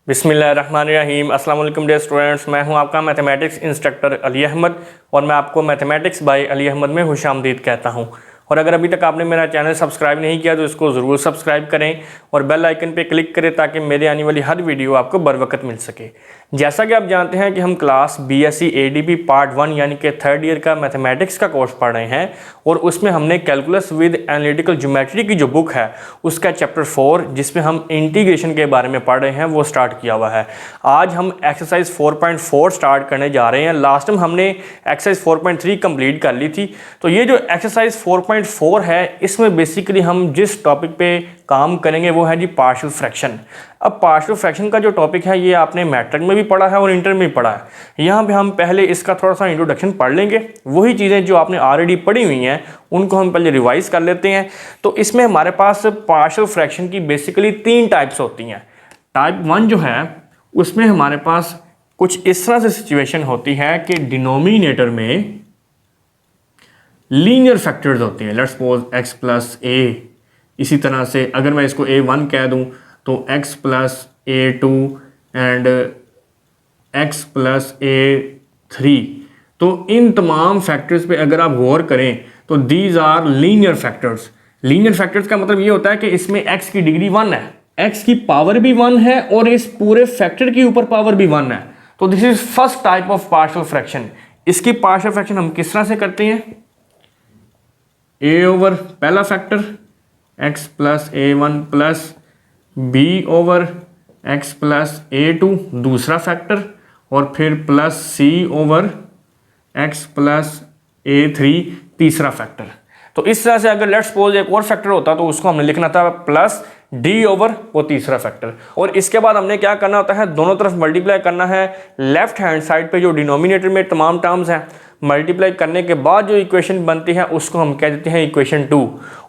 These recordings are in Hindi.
बिस्मिल्लाहिर्रहमानिर्रहीम। अस्सलाम वालेकुम डियर स्टूडेंट्स, मैं हूं आपका मैथमेटिक्स इंस्ट्रक्टर अली अहमद और मैं आपको मैथमेटिक्स बाय अली अहमद में खुशामदीद कहता हूं। और अगर अभी तक आपने मेरा चैनल सब्सक्राइब नहीं किया तो इसको ज़रूर सब्सक्राइब करें और बेल आइकन पे क्लिक करें ताकि मेरे आने वाली हर वीडियो आपको बर वक्त मिल सके। जैसा कि आप जानते हैं कि हम क्लास BSc ADP पार्ट 1 यानी कि थर्ड ईयर का मैथमेटिक्स का कोर्स पढ़ रहे हैं और उसमें हमने कैलकुलस विद एनालिटिकल ज्योमेट्री की जो बुक है उसका चैप्टर 4 जिसमें हम इंटीग्रेशन के बारे में पढ़ रहे हैं वो स्टार्ट किया हुआ है। आज हम एक्सरसाइज 4.4 स्टार्ट करने जा रहे हैं। लास्ट टाइम हमने एक्सरसाइज 4.3 कंप्लीट कर ली थी। तो ये जो एक्सरसाइज 4.4 है इसमें बेसिकली हम जिस टॉपिक पे काम करेंगे वो है जी पार्शियल फ्रैक्शन। अब पार्शियल फ्रैक्शन का जो टॉपिक है ये आपने मैट्रिक में भी पढ़ा है और इंटर में भी पढ़ा है। यहाँ पे हम पहले इसका थोड़ा सा इंट्रोडक्शन पढ़ लेंगे, वही चीज़ें जो आपने ऑलरेडी पढ़ी हुई हैं उनको हम पहले रिवाइज कर लेते हैं। तो इसमें हमारे पास पार्शियल फ्रैक्शन की बेसिकली 3 टाइप्स होती हैं। टाइप 1 जो है उसमें हमारे पास कुछ इस तरह से सिचुएशन होती है कि डिनोमिनेटर में लीनियर फैक्टर्स होते हैं। लेट्स सपोज x प्लस ए, इसी तरह से अगर मैं इसको a1 कह दूं तो x plus a2 and x plus a3। तो इन तमाम फैक्टर्स पे अगर आप गौर करें तो these are linear factors. Linear factors का मतलब ये होता है कि इसमें x की डिग्री 1 है, x की पावर भी 1 है और इस पूरे फैक्टर के ऊपर पावर भी 1 है। तो this is first type of partial fraction. इसकी पार्शियल फ्रैक्शन हम किस तरह से करते हैं? a ओवर पहला factor x plus a1 plus b over x plus a2 दूसरा फैक्टर और फिर plus c over x plus a3 तीसरा फैक्टर। तो इस तरह से अगर लेट्स सपोज एक और फैक्टर होता तो उसको हमने लिखना था प्लस d ओवर वो तीसरा फैक्टर। और इसके बाद हमने क्या करना होता है, दोनों तरफ मल्टीप्लाई करना है। लेफ्ट हैंड साइड पे जो डिनोमिनेटर में तमाम टर्म्स हैं मल्टीप्लाई करने के बाद जो इक्वेशन बनती है उसको हम कह देते हैं इक्वेशन 2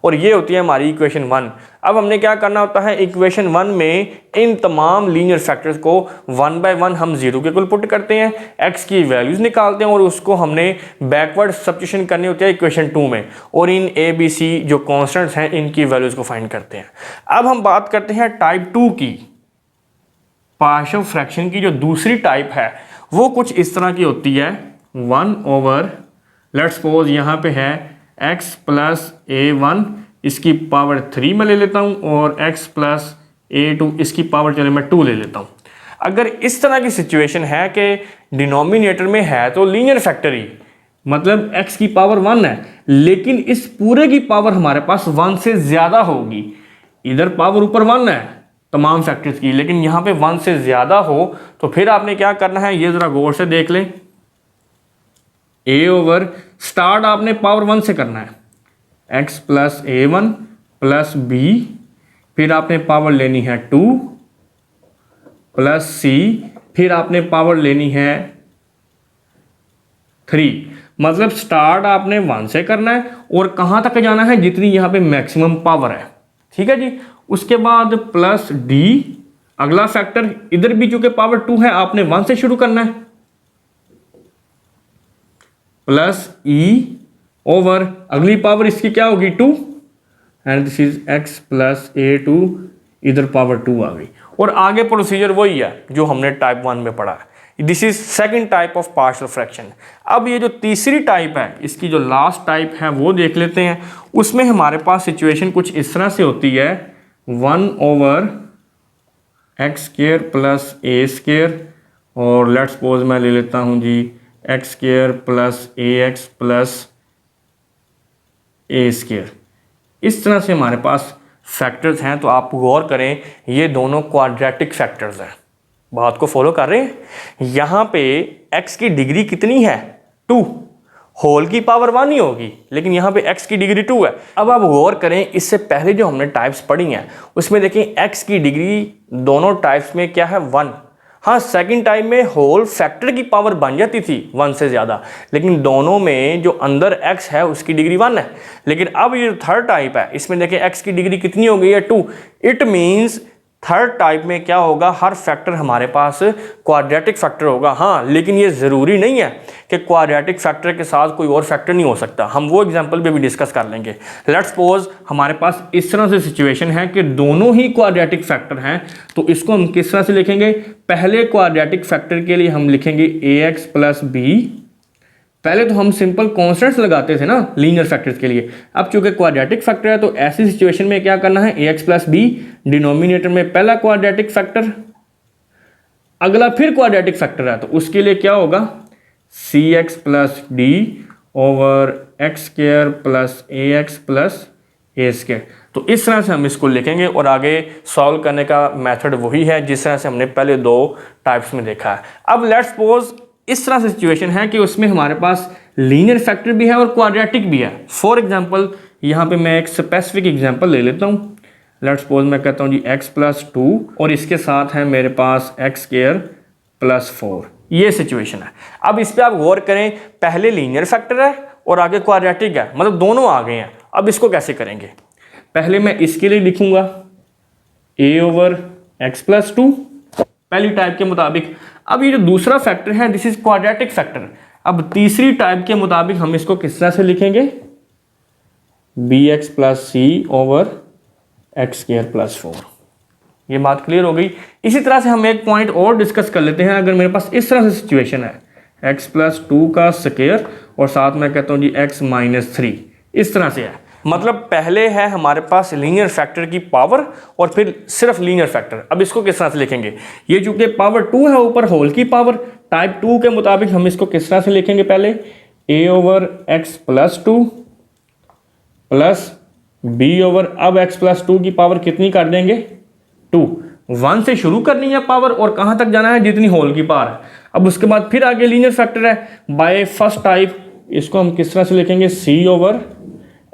और ये होती है हमारी इक्वेशन 1। अब हमने क्या करना होता है, इक्वेशन 1 में इन तमाम लीनियर फैक्टर्स को 1 बाय 1 हम 0 के इक्वल पुट करते हैं, x की वैल्यूज निकालते हैं और उसको हमने बैकवर्ड सब्स्टिट्यूशन करनी होती है इक्वेशन 2 में और इन a b c जो कॉन्स्टेंट्स हैं इनकी वैल्यूज को फाइंड करते हैं। अब हम बात करते हैं टाइप 2 की। पार्शियल फ्रैक्शन की जो दूसरी टाइप है वो कुछ इस तरह की होती है। 1 ओवर लेट्स सपोज यहाँ पे है x प्लस a1 इसकी पावर 3 में ले लेता हूँ और x प्लस a2 इसकी पावर चले मैं 2 ले लेता हूँ। अगर इस तरह की सिचुएशन है कि डिनोमिनेटर में है तो लीनियर फैक्टर ही, मतलब x की पावर 1 है लेकिन इस पूरे की पावर हमारे पास 1 से ज़्यादा होगी। इधर पावर ऊपर 1 है तमाम फैक्टर्स की, लेकिन यहाँ पे 1 से ज़्यादा हो तो फिर आपने क्या करना है ये ज़रा गौर से देख लें। a ओवर स्टार्ट आपने पावर 1 से करना है, x plus a1 plus b, फिर आपने पावर लेनी है 2 प्लस c, फिर आपने पावर लेनी है 3। मतलब स्टार्ट आपने 1 से करना है और कहाँ तक जाना है जितनी यहाँ पे मैक्सिमम पावर है। ठीक है जी। उसके बाद प्लस d, अगला फैक्टर इधर भी चूंकि पावर 2 है आपने 1 से शुरू करना है, प्लस e ओवर अगली पावर इसकी क्या होगी 2 and this is x plus a2 इधर पावर 2 आ गई और आगे प्रोसीजर वही है जो हमने टाइप 1 में पढ़ा है। This is second type of partial fraction. अब ये जो तीसरी टाइप है इसकी जो लास्ट टाइप है वो देख लेते हैं। उसमें हमारे पास सिचुएशन कुछ इस तरह से होती है 1 over x square plus a square और लेट्स सपोज मैं ले लेता हूँ जी x square plus A x plus a square. इस तरह से हमारे पास फैक्टर्स हैं। तो आप गौर करें ये दोनों क्वाड्रेटिक फैक्टर्स हैं। बात को फॉलो कर रहे हैं? यहाँ पे x की डिग्री कितनी है 2, होल की पावर 1 ही होगी लेकिन यहाँ पे x की डिग्री 2 है। अब आप गौर करें इससे पहले जो हमने टाइप्स पढ़ी हैं उसमें देखें x की डिग्री दोनों टाइप्स में क्या है 1। हाँ, सेकंड टाइप में होल फैक्टर की पावर बन जाती थी 1 से ज़्यादा, लेकिन दोनों में जो अंदर x है उसकी डिग्री 1 है। लेकिन अब ये थर्ड टाइप है इसमें देखें x की डिग्री कितनी हो गई है 2। इट मीन्स थर्ड टाइप में क्या होगा, हर फैक्टर हमारे पास क्वाड्रेटिक फैक्टर होगा। हाँ, लेकिन ये ज़रूरी नहीं है कि क्वाड्रेटिक फैक्टर के साथ कोई और फैक्टर नहीं हो सकता, हम वो एग्जांपल भी डिस्कस कर लेंगे। लेट्स सपोज हमारे पास इस तरह से सिचुएशन है कि दोनों ही क्वाड्रेटिक फैक्टर हैं, तो इसको हम किस तरह से लिखेंगे? पहले क्वाड्रेटिक फैक्टर के लिए हम लिखेंगे ax प्लस बी। पहले तो हम सिंपल कॉन्स्टेंट्स लगाते थे ना लीनियर फैक्टर्स के लिए, अब चूंकि क्वाड्रेटिक फैक्टर है तो ऐसी सिचुएशन में क्या करना है, ax प्लस बी, डिनोमिनेटर में पहला क्वाड्रेटिक फैक्टर, अगला फिर क्वाड्रेटिक फैक्टर है तो उसके लिए क्या होगा, cx plus d over x square plus ax plus a square. तो इस तरह से हम इसको लिखेंगे और आगे सॉल्व करने का मेथड वही है जिस तरह से हमने पहले दो टाइप्स में देखा है। अब लेट्स सपोज इस तरह से सिचुएशन है कि उसमें हमारे पास लीनियर फैक्टर भी है और क्वाड्रेटिक भी है। फॉर एग्जांपल यहाँ पे मैं एक स्पेसिफिक एग्जांपल ले लेता हूँ। लेट्स सपोज मैं कहता हूँ जी x प्लस 2 और इसके साथ है मेरे पास एक्स स्क्वायर प्लस 4, ये सिचुएशन है। अब इस पर आप गौर करें, पहले लीनियर फैक्टर है और आगे क्वाड्रेटिक है, मतलब दोनों आ गए हैं। अब इसको कैसे करेंगे? पहले मैं इसके लिए लिखूंगा a ओवर एक्स प्लस 2 पहली टाइप के मुताबिक। अब ये जो दूसरा फैक्टर है दिस इज क्वाड्रेटिक फैक्टर। अब तीसरी टाइप के मुताबिक हम इसको किस तरह से लिखेंगे, B x plus c over x square plus 4। ये बात क्लियर हो गई। इसी तरह से हम एक पॉइंट और डिस्कस कर लेते हैं। अगर मेरे पास इस तरह से सिचुएशन है, एक्स प्लस 2 का स्क्वायर और साथ में कहता हूँ जी एक्स माइनस 3, इस तरह से है। मतलब पहले है हमारे पास लीनियर फैक्टर की पावर और फिर सिर्फ लीनियर फैक्टर। अब इसको किस तरह से लिखेंगे, ये चूंकि पावर 2 है ऊपर होल की पावर, टाइप 2 के मुताबिक हम इसको किस तरह से लिखेंगे, पहले a over x plus 2 plus b over, अब x प्लस 2 की पावर कितनी कर देंगे, 2। 1 से शुरू करनी है पावर और कहाँ तक जाना है, जितनी होल की पावर है। अब उसके बाद फिर आगे लीनियर फैक्टर है बाय फर्स्ट टाइप, इसको हम किस तरह से लिखेंगे, c ओवर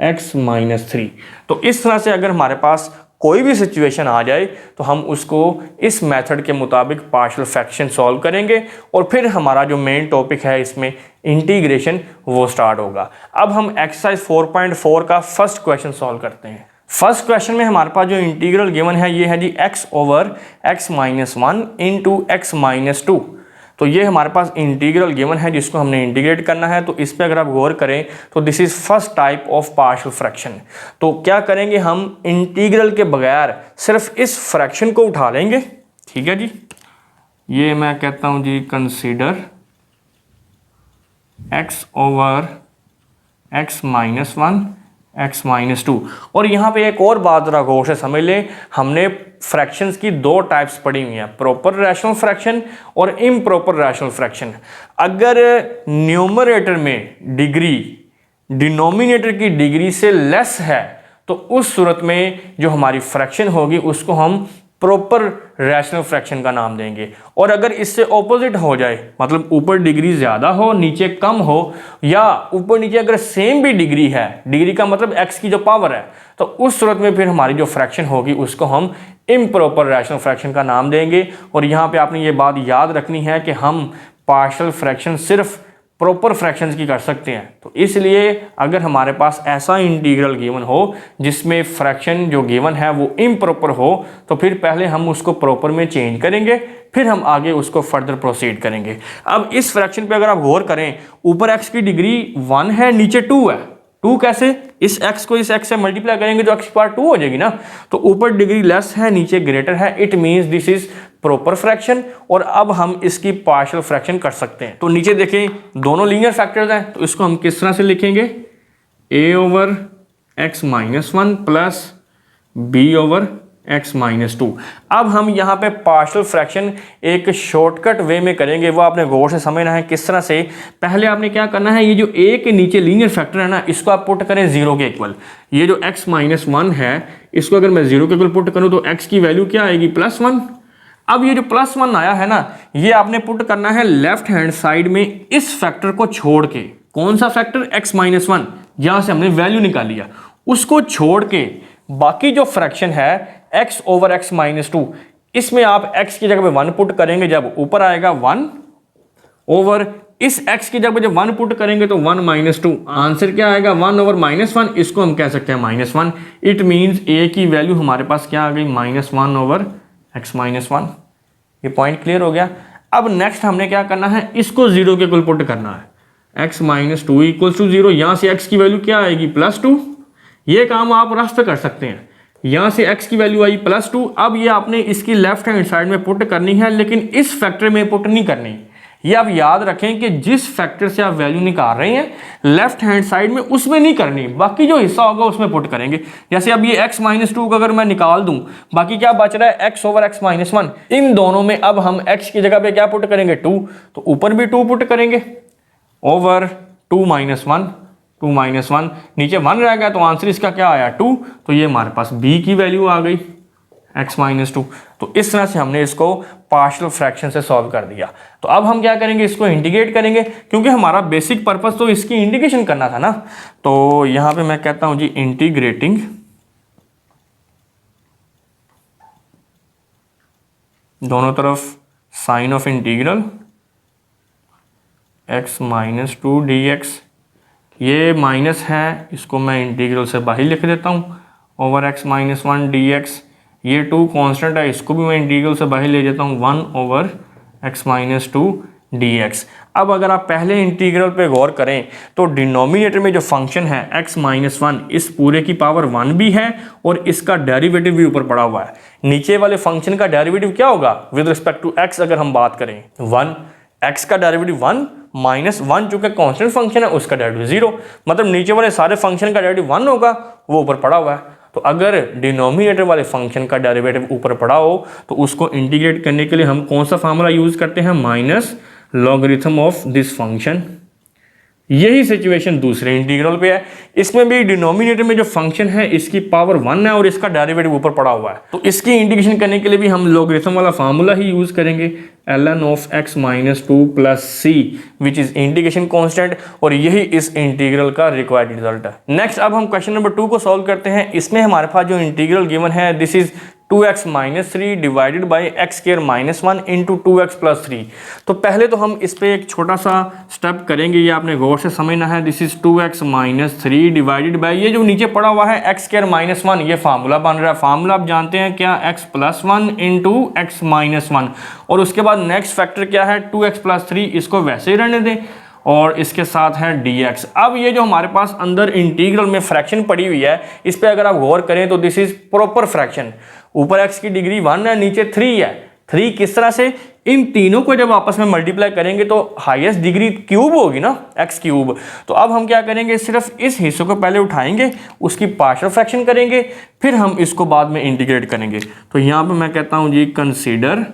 x माइनस 3। तो इस तरह से अगर हमारे पास कोई भी सिचुएशन आ जाए तो हम उसको इस मेथड के मुताबिक पार्शियल फ्रैक्शन सॉल्व करेंगे और फिर हमारा जो मेन टॉपिक है इसमें इंटीग्रेशन वो स्टार्ट होगा। अब हम एक्सरसाइज 4.4 का फर्स्ट क्वेश्चन सॉल्व करते हैं। फर्स्ट क्वेश्चन में हमारे पास जो इंटीग्रल गिवन है ये है जी x over x minus 1 into x minus 2। तो ये हमारे पास इंटीग्रल गिवन है जिसको हमने इंटीग्रेट करना है। तो इस पे अगर आप गौर करें तो this is first type of partial fraction. तो क्या करेंगे, हम इंटीग्रल के बगैर सिर्फ इस फ्रैक्शन को उठा लेंगे। ठीक है जी, ये मैं कहता हूं जी consider x over x minus 1 x minus 2। और यहाँ पे एक और बात जरा गौर से समझ लें, हमने फ्रैक्शंस की दो टाइप्स पढ़ी हुई हैं, प्रॉपर रैशनल फ्रैक्शन और इम्प्रॉपर रैशनल फ्रैक्शन। अगर न्यूमरेटर में डिग्री डिनोमिनेटर की डिग्री से लेस है तो उस सूरत में जो हमारी फ्रैक्शन होगी उसको हम प्रॉपर रैशनल फ्रैक्शन का नाम देंगे। और अगर इससे ऑपोजिट हो जाए, मतलब ऊपर डिग्री ज़्यादा हो नीचे कम हो, या ऊपर नीचे अगर सेम भी डिग्री है, डिग्री का मतलब एक्स की जो पावर है, तो उस सूरत में फिर हमारी जो फ्रैक्शन होगी उसको हम इम्प्रॉपर रैशनल फ्रैक्शन का नाम देंगे। और यहाँ पे आपने ये बात याद रखनी है कि हम पार्शियल फ्रैक्शन सिर्फ प्रॉपर फ्रैक्शंस की कर सकते हैं। तो इसलिए अगर हमारे पास ऐसा इंटीग्रल गिवन हो जिसमें फ्रैक्शन जो गिवन है वो इम्प्रॉपर हो तो फिर पहले हम उसको प्रॉपर में चेंज करेंगे, फिर हम आगे उसको फर्दर प्रोसीड करेंगे। अब इस फ्रैक्शन पे अगर आप गौर करें, ऊपर x की डिग्री 1 है नीचे 2 है। 2 कैसे, इस x को इस x से मल्टीप्लाई करेंगे तो x की पावर 2 हो जाएगी ना। तो ऊपर डिग्री लेस है नीचे ग्रेटर है, it means this is proper fraction. और अब हम इसकी पार्शियल फ्रैक्शन कर सकते हैं। तो नीचे देखें दोनों लीनियर फैक्टर्स हैं, तो इसको हम किस तरह से लिखेंगे, a over x minus 1 plus b over x minus 2। अब हम यहाँ पे पार्शियल फ्रैक्शन एक शॉर्टकट वे में करेंगे, वो आपने गौर से समझना है किस तरह से। पहले आपने क्या करना है, ये जो a के नीचे लीनियर फैक्टर है ना, इसको आप पुट करें 0 के इक्वल। ये जो x माइनस 1 है इसको अगर मैं 0 के इक्वल पुट करूँ तो x की वैल्यू क्या आएगी, +1। अब ये जो +1 आया है ना, ये आपने पुट करना है लेफ्ट हैंड साइड में इस फैक्टर को छोड़ के। कौन सा फैक्टर, x माइनस 1, जहां से हमने वैल्यू निकाल लिया, उसको छोड़ के बाकी जो फ्रैक्शन है x ओवर x माइनस 2, इसमें आप x की जगह पे 1 पुट करेंगे, जब ऊपर आएगा 1 ओवर इस x की जगह जब 1 पुट करेंगे तो 1 माइनस 2, आंसर क्या आएगा, 1 ओवर -1। इसको हम कह सकते हैं -1। इट मीन्स a की वैल्यू हमारे पास क्या आ गई, -1 ओवर x माइनस वन। ये पॉइंट क्लियर हो गया। अब नेक्स्ट हमने क्या करना है, इसको जीरो के इक्वल पुट करना है। x minus two equals to zero, यहाँ से x की वैल्यू क्या आएगी +2। ये काम आप रफ पे कर सकते हैं। यहाँ से x की वैल्यू आई +2। अब ये आपने इसकी लेफ्ट हैंड साइड में पुट करनी है, लेकिन इस फैक्टर में पुट नहीं करनी। ये आप याद रखें कि जिस फैक्टर से आप वैल्यू निकाल रहे हैं लेफ्ट हैंड साइड में उसमें नहीं करनी, बाकी जो हिस्सा होगा उसमें पुट करेंगे। जैसे अब ये x माइनस टू का अगर मैं निकाल दूं, बाकी क्या बच रहा है x over x minus one. इन दोनों में अब हम x की जगह पे क्या पुट करेंगे 2, तो ऊपर भी 2 पुट करेंगे over 2 minus one, 2 minus one, नीचे 1 रह गया तो आंसर इसका क्या आया 2। तो ये हमारे पास b की वैल्यू आ गई x माइनस टू। तो इस तरह से हमने इसको पार्शियल फ्रैक्शन से सॉल्व कर दिया। तो अब हम क्या करेंगे, इसको इंटीग्रेट करेंगे, क्योंकि हमारा बेसिक पर्पस तो इसकी इंटीग्रेशन करना था ना। तो यहां पे मैं कहता हूं जी इंटीग्रेटिंग दोनों तरफ sine of integral x minus two d x, ये माइनस है, इसको मैं इंटीग्रल से बाहर लिख देता हूँ over x minus one d x. ये 2 कांस्टेंट है, इसको भी मैं इंटीग्रल से बाहर ले जाता हूँ 1 over x minus two d x. अब अगर आप पहले इंटीग्रल पे गौर करें तो डिनोमिनेटर में जो फंक्शन है x माइनस वन, इस पूरे की पावर 1 भी है और इसका डेरिवेटिव भी ऊपर पड़ा हुआ है। नीचे वाले फंक्शन का डेरिवेटिव क्या होगा विद रिस्पेक्ट टू x, अगर हम बात करें 1, x का डेरिवेटिव 1 माइनस 1 चूंकि कांस्टेंट फंक्शन है उसका डेरिवेटिव 0, मतलब नीचे वाले सारे फंक्शन का डेरिवेटिव 1 होगा, वो ऊपर पड़ा हुआ है। तो अगर डिनोमिनेटर वाले फंक्शन का डेरिवेटिव ऊपर पड़ा हो तो उसको इंटीग्रेट करने के लिए हम कौन सा फार्मूला यूज करते हैं, minus logarithm of this function. यही सिचुएशन दूसरे इंटीग्रल पे है, इसमें भी डिनोमिनेटर में जो फंक्शन है इसकी पावर 1 है और इसका डेरिवेटिव ऊपर पड़ा हुआ है। तो इसकी इंटीग्रेशन करने के लिए भी हम लॉगरिथम वाला फार्मूला ही यूज करेंगे, ln of x minus two plus C which is integration constant, और यही इस इंटीग्रल का रिक्वायर्ड रिजल्ट है। नेक्स्ट अब हम क्वेश्चन नंबर 2 को सॉल्व करते हैं। इसमें हमारे पास जो इंटीग्रल गिवन है this is 2x minus three divided by x square minus one into 2x plus three. तो पहले तो हम इस पर एक छोटा सा स्टेप करेंगे, ये आपने गौर से समझना है। This is 2x minus three divided by, ये जो नीचे पड़ा हुआ है एक्स स्क्वायर माइनस वन, ये फार्मूला बन रहा है। फार्मूला आप जानते हैं क्या, x plus one into x minus one, और उसके बाद नेक्स्ट फैक्टर क्या है 2x प्लस थ्री, इसको वैसे ही रहने दें, और इसके साथ है dx। अब ये जो हमारे पास अंदर इंटीग्रल में फ्रैक्शन पड़ी हुई है, इस पे अगर आप गौर करें तो दिस इज प्रॉपर फ्रैक्शन। ऊपर x की डिग्री 1 है, नीचे 3 है। 3 किस तरह से, इन तीनों को जब आपस में मल्टीप्लाई करेंगे तो हाईएस्ट डिग्री क्यूब होगी ना, x क्यूब। तो अब हम क्या करेंगे, सिर्फ इस हिस्से को पहले उठाएंगे, उसकी पार्शियल फ्रैक्शन करेंगे, फिर हम इसको बाद में इंटीग्रेट करेंगे। तो यहाँ पे मैं कहता हूँ जी कंसीडर,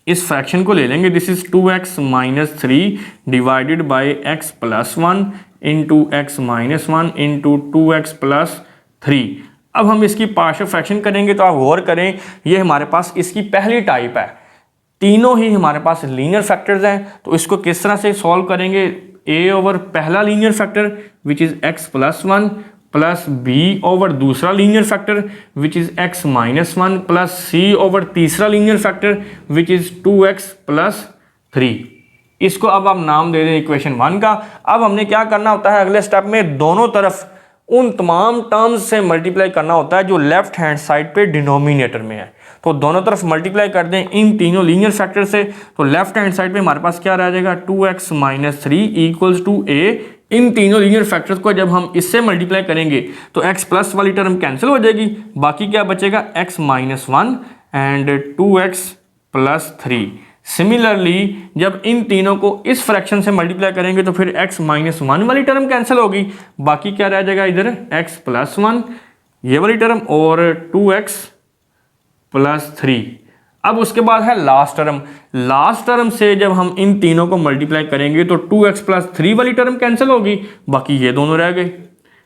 इस फ्रैक्शन को ले लेंगे, this is 2x minus three divided by x plus one into x minus one into 2x plus three. अब हम इसकी पार्शियल फ्रैक्शन करेंगे, तो आप गौर करें ये हमारे पास इसकी पहली टाइप है, तीनों ही हमारे पास लीनियर फैक्टर्स हैं। तो इसको किस तरह से सॉल्व करेंगे, a ओवर पहला linear factor which is x plus one plus b over दूसरा linear factor which is x minus one plus c over तीसरा linear factor which is 2x plus three. इसको अब आप नाम दे दें इक्वेशन 1 का। अब हमने क्या करना होता है, अगले स्टेप में दोनों तरफ उन तमाम टर्म्स से मल्टीप्लाई करना होता है जो लेफ्ट हैंड साइड पे डिनोमिनेटर में है। तो दोनों तरफ मल्टीप्लाई कर दें इन तीनों लीनियर फैक्टर से, तो लेफ्ट हैंड साइड पे हमारे पास क्या रह जाएगा 2x minus three equals to a। इन तीनों लीनियर फैक्टर्स को जब हम इससे मल्टीप्लाई करेंगे तो x प्लस वाली टर्म कैंसिल हो जाएगी, बाकी क्या बचेगा x minus one and 2x plus three. Similarly जब इन तीनों को इस फ्रैक्शन से मल्टीप्लाई करेंगे तो फिर x माइनस वन वाली टर्म कैंसिल होगी, बाकी क्या रह जाएगा इधर x प्लस वन ये वाली टर्म और 2x प्लस थ्री। अब उसके बाद है लास्ट टर्म, लास्ट टर्म से जब हम इन तीनों को मल्टीप्लाई करेंगे तो 2x प्लस थ्री वाली टर्म कैंसिल होगी, बाकी ये दोनों रह गए।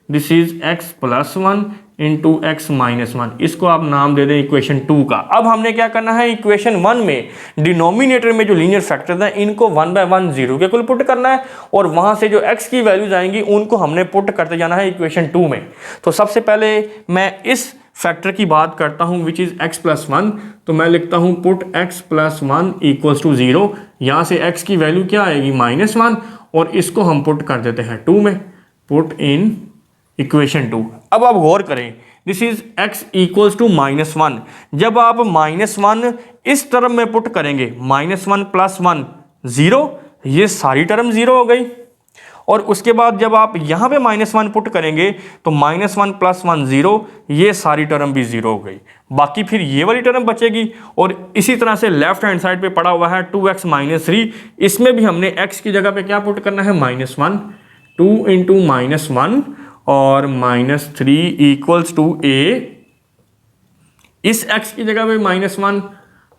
This is x plus one into x minus one, इसको आप नाम दे दें इक्वेशन 2 का। अब हमने क्या करना है, इक्वेशन 1 में डिनोमिनेटर में जो लीनियर फैक्टर्स हैं इनको 1 बाय 1 जीरो के कुल पुट करना है, और वहां से जो x की वैल्यूज आएंगी उनको हमने पुट करते जाना है इक्वेशन 2 में। तो सबसे पहले मैं इस फैक्टर की बात करता हूं which is x plus one, तो मैं लिखता हूं put x plus one equals to zero. यहां से x की वैल्यू क्या आएगी माइनस वन, और इसको हम पुट कर देते हैं 2 में, पुट इन इक्वेशन 2। अब आप गौर करें this is x equals to -1। जब आप -1 इस टर्म में पुट करेंगे, -1 + 1 0, ये सारी टर्म 0 हो गई। और उसके बाद जब आप यहाँ पे -1 पुट करेंगे तो -1 + 1 0, ये सारी टर्म भी 0 हो गई। बाकी फिर ये वाली टर्म बचेगी। और इसी तरह से लेफ्ट हैंड साइड पे पड़ा हुआ है 2x - 3, इसमें भी हमने x की जगह पे क्या पुट करना है, -1, 2 × -1 और -3 इक्वल्स टू a, इस x की जगह पे -1,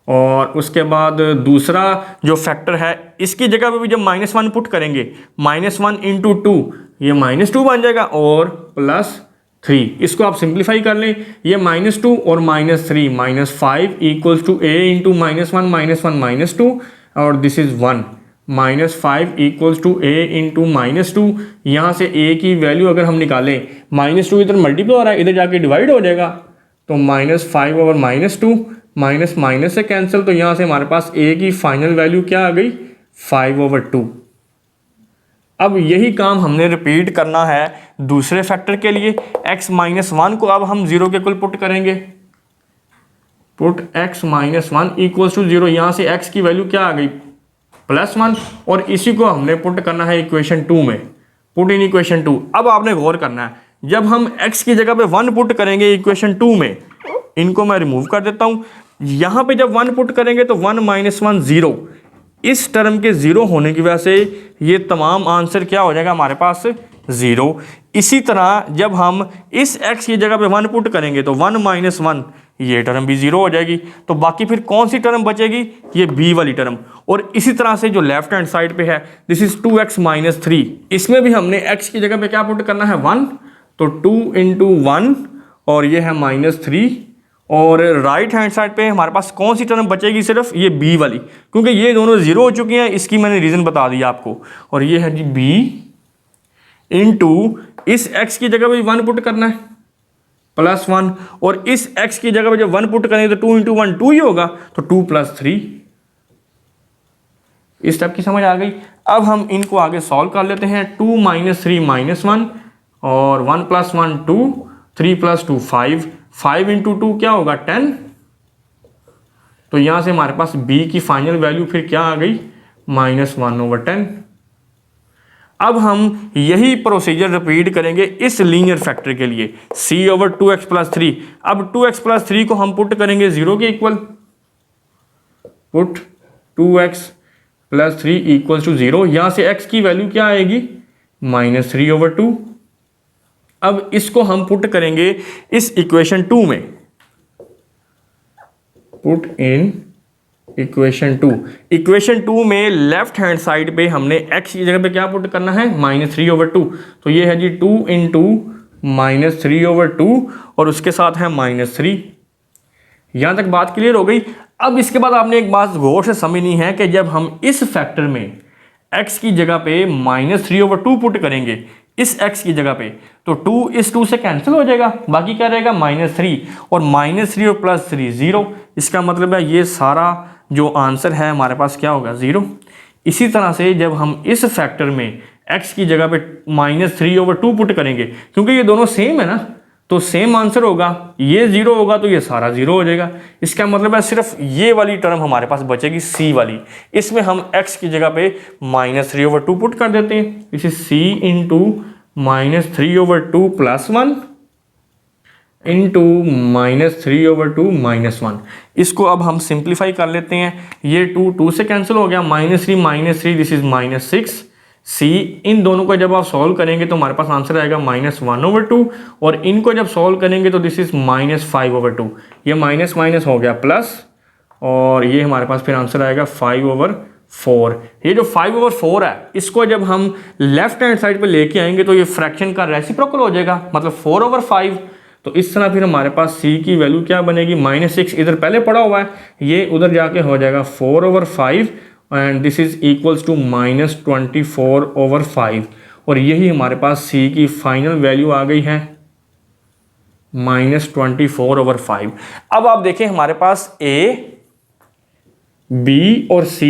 और उसके बाद दूसरा जो फैक्टर है इसकी जगह पे भी जब -1 पुट करेंगे, -1 × 2, ये -2 बन जाएगा, और +3, इसको आप सिंप्लीफाई कर लें, ये -2 और -3 -5 इक्वल्स टू a × -1 -2, और this is 1, -5 equals to a × -2। यहाँ से a की वैल्यू अगर हम निकालें, -2 इधर मल्टीप्लाई हो रहा है, इधर जाके डिवाइड हो जाएगा, तो -5/-2, माइनस से कैंसिल, तो यहाँ से हमारे पास a की फाइनल वैल्यू क्या आ गई, 5/2। अब यही काम हमने रिपीट करना है दूसरे फैक्टर के लिए। x - 1 को अब हम 0 के इक्वल पुट करेंगे, पुट x - 1 इक्वल्स टू 0, यहाँ से x की वैल्यू क्या आ गई, +1, और इसी को हमने पुट करना है इक्वेशन 2 में, पुट इन इक्वेशन 2। अब आपने गौर करना है, जब हम x की जगह पे 1 पुट करेंगे इक्वेशन 2 में, इनको मैं रिमूव कर देता हूँ, यहाँ पे जब 1 पुट करेंगे तो 1 - 1 0, इस टर्म के 0 होने की वजह से ये तमाम आंसर क्या हो जाएगा हमारे पास, 0। इसी तरह जब हम इस x की जगह पे 1 पुट करेंगे तो 1 - 1, ये टर्म भी 0 हो जाएगी। तो बाकी फिर कौन सी टर्म बचेगी, ये b वाली टर्म। और इसी तरह से जो लेफ्ट हैंड साइड पे है, दिस इज 2x - 3, इसमें भी हमने x की जगह पे क्या पुट करना है, 1, तो 2 × 1, और ये है -3। और राइट हैंड साइड पे हमारे पास कौन सी टर्म बचेगी, सिर्फ ये b वाली, क्योंकि ये दोनों 0 हो चुकी हैं, इसकी मैंने रीज़न बता दिया आपको। और ये है जी b × इस x की जगह पे 1 पुट करना है, +1, और इस x की जगह पे जब 1 पुट करेंगे तो 2 × 1 2 ही होगा, तो 2 + 3। इस स्टेप की समझ आ गई। अब हम इनको आगे सॉल्व कर लेते हैं। 2 - 3 -1, और 1 + 1 2, 3 + 2 5, 5 × 2 क्या होगा, 10। तो यहाँ से हमारे पास b की फाइनल वैल्यू फिर क्या आ गई, -1/10। अब हम यही प्रोसीजर रिपीट करेंगे इस लीनियर फैक्टर के लिए, c/2x + 3। अब 2x + 3 को हम पुट करेंगे 0 के equal, put 2x + 3 equals to 0, यहाँ से x की वैल्यू क्या आएगी, -3/2। अब इसको हम पुट करेंगे इस इक्वेशन 2 में, पुट इन इक्वेशन 2। इक्वेशन 2 में लेफ्ट हैंड साइड पे हमने x की जगह पे क्या पुट करना है, -3/2। तो ये है जी 2 × -3/2, और उसके साथ है -3। यहां तक बात क्लियर हो गई। अब इसके बाद आपने एक बात गौर से समझनी है कि जब हम इस फैक्टर में x की जगह पे -3/2 पुट करेंगे, इस x की जगह पे, तो 2 इस 2 से कैंसिल हो जाएगा, बाकी क्या रहेगा, -3, और -3 और +3 0। इसका मतलब है ये सारा जो आंसर है हमारे पास क्या होगा, 0। इसी तरह से जब हम इस फैक्टर में x की जगह पे -3/2 पुट करेंगे, क्योंकि ये दोनों सेम है ना, तो सेम आंसर होगा, ये 0 होगा तो ये सारा 0 हो जाएगा। इसका मतलब है सिर्फ ये वाली टर्म हमारे पास बचेगी, c वाली। इसमें हम x की जगह पे -3/2 पुट कर देते हैं, इसे c × -3/2 + 1 × -3/2 - 1। इसको अब हम सिंप्लीफाई कर लेते हैं। ये 2 से कैंसिल हो गया, -3 दिस इज -6। c, इन दोनों को जब आप सॉल्व करेंगे तो हमारे पास आंसर आएगा -1/2, और इनको जब सॉल्व करेंगे तो दिस इज -5/2। ये माइनस माइनस हो गया प्लस, और ये हमारे पास फिर आंसर आएगा 5/4। ये जो 5/4 है, इसको जब हम लेफ्ट हैंड साइड पे लेके आएंगे तो ये फ्रैक्शन का रेसिप्रोकल हो जाएगा, मतलब 4/5। तो इस तरह फिर हमारे पास c की वैल्यू क्या बनेगी, -6 इधर पहले पड़ा हुआ है, ये उधर जाके हो जाएगा 4/5, and this is equals to -24/5। और यही हमारे पास c की फाइनल वैल्यू आ गई है, -24/5। अब आप देखें हमारे पास a, b और c,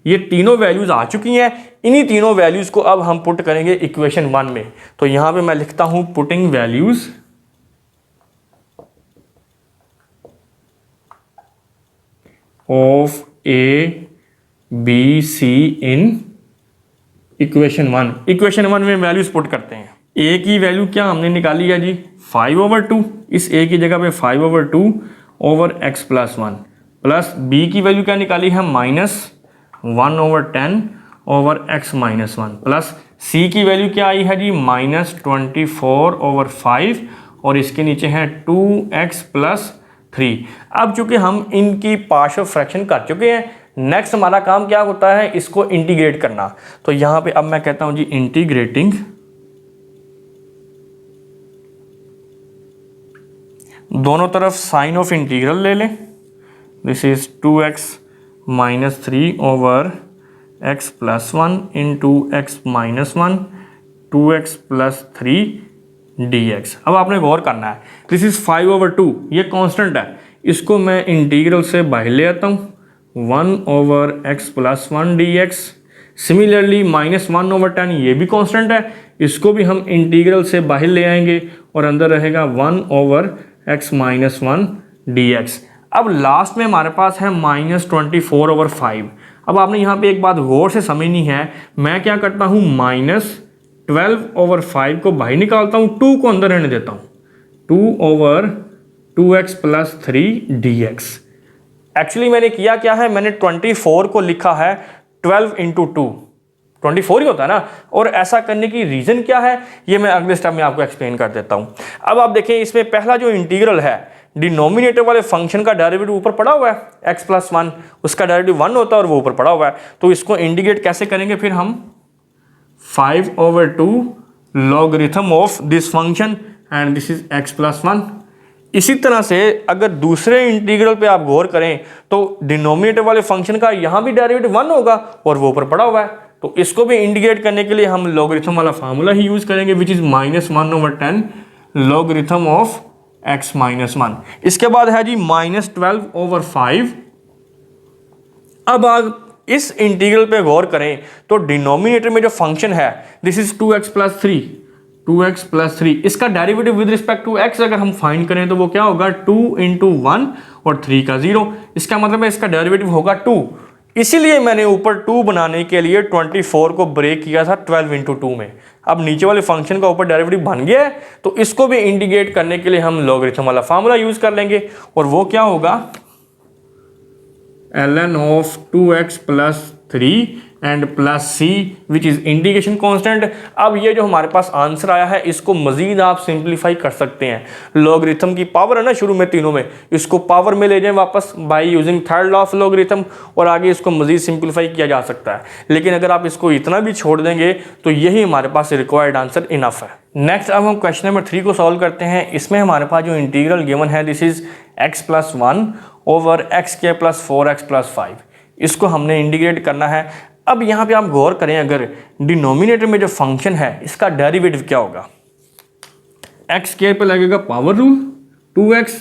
ये तीनों वैल्यूज आ चुकी हैं। इन्हीं तीनों वैल्यूज को अब हम पुट करेंगे इक्वेशन 1 में। तो यहां पे मैं लिखता हूं putting values of A B C in equation 1। Equation 1 में वैल्यूज पुट करते हैं। ए की वैल्यू क्या हमने निकाली है जी 5/2, इस ए की जगह पे 5/2 over x plus 1, plus B की वैल्यू क्या निकाली है -1/10 over x minus 1, plus C की वैल्यू क्या आई है जी -24/5 और इसके नीचे है 2x + 3। अब चूंकि हम इनकी पार्शियल फ्रैक्शन कर चुके हैं, नेक्स्ट हमारा काम क्या होता है, इसको इंटीग्रेट करना। तो यहां पे अब मैं कहता हूं जी इंटीग्रेटिंग दोनों तरफ साइन ऑफ इंटीग्रल ले लें। This is 2x - 3 over x + 1 into x - 1 2x + 3 dx। अब आपने गौर करना है, दिस इज 5/2, ये कांस्टेंट है, इसको मैं इंटीग्रल से बाहर ले आता हूँ 1/x + 1 dx। सिमिलरली -1/10 ये भी कांस्टेंट है, इसको भी हम इंटीग्रल से बाहर ले आएंगे और अंदर रहेगा 1/x - 1 dx। अब लास्ट में हमारे पास है -24/5। अब आपने यहाँ पे एक बात गौर से समझनी है, मैं क्या करता हूँ -12/5 को बाहर निकालता हूँ, 2 को अंदर रहने देता हूँ, 2/2x + 3 dx। एक्चुअली मैंने किया क्या है, मैंने 24 को लिखा है 12 × 2, 24 ही होता है ना। और ऐसा करने की रीज़न क्या है, ये मैं अगले स्टेप में आपको एक्सप्लेन कर देता हूँ। अब आप देखें, इसमें पहला जो इंटीग्रल है, डिनोमिनेटर वाले फंक्शन का डेरिवेटिव ऊपर पड़ा हुआ है x + 1, उसका डेरिवेटिव 1 होता है और वो ऊपर पड़ा हुआ है। तो इसको इंटीग्रेट कैसे करेंगे फिर हम 5/2 logarithm of this function and this is x + 1। इसी तरह से अगर दूसरे इंटीग्रल पे आप गौर करें तो डिनोमिनेटर वाले फंक्शन का यहाँ भी डेरिवेटिव 1 होगा और वो ऊपर पड़ा हुआ है। तो इसको भी इंटीग्रेट करने के लिए हम लॉगरिथम वाला फार्मूला ही यूज करेंगे, which is -1/10 logarithm of x - 1। इसके बाद है जी -12/5। अब आप इस इंटीग्रल पे गौर करें तो डिनोमिनेटर में जो फंक्शन है, दिस इज 2x + 3, 2x + 3, इसका derivative with respect to x अगर हम फाइंड करें तो वो क्या होगा 2 × 1 और 3 का 0। इसका मतलब है इसका डेरिवेटिव होगा 2। इसीलिए मैंने ऊपर 2 बनाने के लिए 24 को ब्रेक किया था 12 × 2 में। अब नीचे वाले फंक्शन का ऊपर डेरिवेटिव बन गया है, तो इसको भी इंटीग्रेट करने के लिए हम लॉगरिथम वाला फार्मूला यूज कर लेंगे और वो क्या होगा ln of 2x + 3 and plus c which is integration constant. अब ये जो हमारे पास आंसर आया है, इसको मजीद आप सिंप्लीफाई कर सकते हैं। लॉगरिथम की पावर है ना शुरू में तीनों में, इसको पावर में ले जाएं वापस by using third law of logarithm और आगे इसको मजीद सिंप्लीफाई किया जा सकता है। लेकिन अगर आप इसको इतना भी छोड़ देंगे तो यही हमारे पास रिक्वायर्ड आंसर इनफ है। नेक्स्ट अब हम क्वेश्चन नंबर 3 को सॉल्व करते हैं। इसमें हमारे पास जो इंटीग्रल गिवन है, this is x + 1 over x² + 4x + 5, इसको हमने इंटीग्रेट करना है। अब यहाँ पे आप गौर करें, अगर डिनोमिनेटर में जो फंक्शन है इसका डेरिवेटिव क्या होगा, x² पे लगेगा पावर रूल, 2x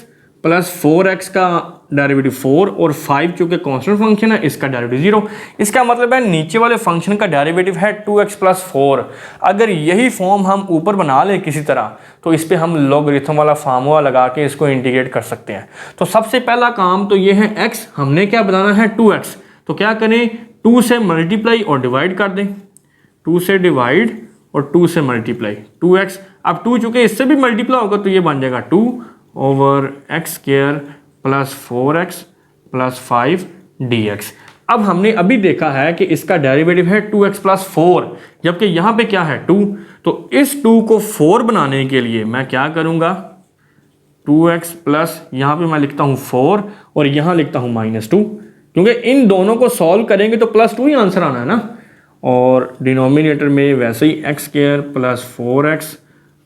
+ 4x का डेरिवेटिव 4 और 5 चूंकि कांस्टेंट फंक्शन है इसका डेरिवेटिव 0। इसका मतलब है नीचे वाले फंक्शन का डेरिवेटिव है 2x + 4। अगर यही फॉर्म हम ऊपर बना लें किसी तरह तो इस पे हम लॉगरिथम वाला फार्मूला लगा के इसको इंटीग्रेट कर सकते हैं। तो सबसे पहला काम तो ये है, x हमने क्या बनाना है 2x, तो क्या करें 2 से मल्टीप्लाई और डिवाइड कर दें, 2 से डिवाइड और 2 से मल्टीप्लाई 2x। अब 2 चूंकि इससे भी मल्टीप्लाई होगा तो ये बन जाएगा 2 ओवर x² + 4x + 5 dx। अब हमने अभी देखा है कि इसका डेरिवेटिव है 2x + 4, जबकि यहाँ पे क्या है 2। तो इस 2 को 4 बनाने के लिए मैं क्या करूँगा, 2x प्लस यहाँ पे मैं लिखता हूँ 4 और यहाँ लिखता हूँ -2, क्योंकि इन दोनों को सॉल्व करेंगे तो +2 ही आंसर आना है ना। और डिनोमिनेटर में वैसे ही x² + 4x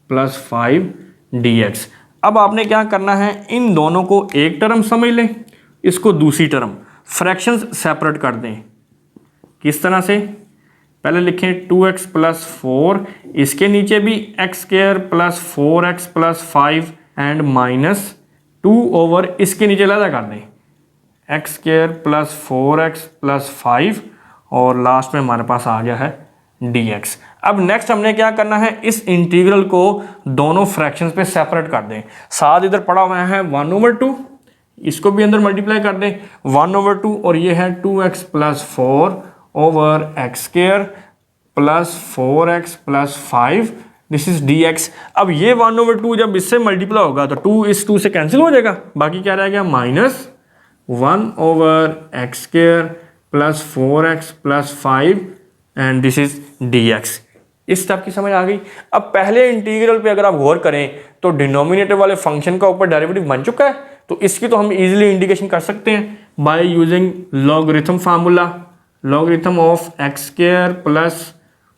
+ 5 dx। अब आपने क्या करना है, इन दोनों को एक टर्म समझ लें, इसको दूसरी टर्म, फ्रैक्शंस सेपरेट कर दें। किस तरह से, पहले लिखें 2x + 4, इसके नीचे भी x² + 4x + 5 एंड -2 ओवर इसके नीचे अलग कर दें x² + 4x + 5 और लास्ट में हमारे पास आ गया है dx। अब नेक्स्ट हमने क्या करना है, इस इंटीग्रल को दोनों फ्रैक्शंस पे सेपरेट कर दें। साथ इधर पड़ा हुआ है 1/2, इसको भी अंदर मल्टीप्लाई कर दें 1/2 और ये है 2x plus 4 over x square plus 4x plus 5 this is dx। अब ये 1/2 जब इससे मल्टीप्लाई होगा तो 2 इस 2 से कैंसिल हो जाएगा, बाकी क्या रह गया minus 1 over x square plus 4x plus 5 and this is dx। इस स्टेप की समझ आ गई। अब पहले इंटीग्रल पे अगर आप गौर करें तो डिनोमिनेटर वाले फंक्शन का ऊपर डेरिवेटिव बन चुका है, तो इसकी तो हम इजीली इंडिकेशन कर सकते हैं by using logarithm formula, logarithm of x square plus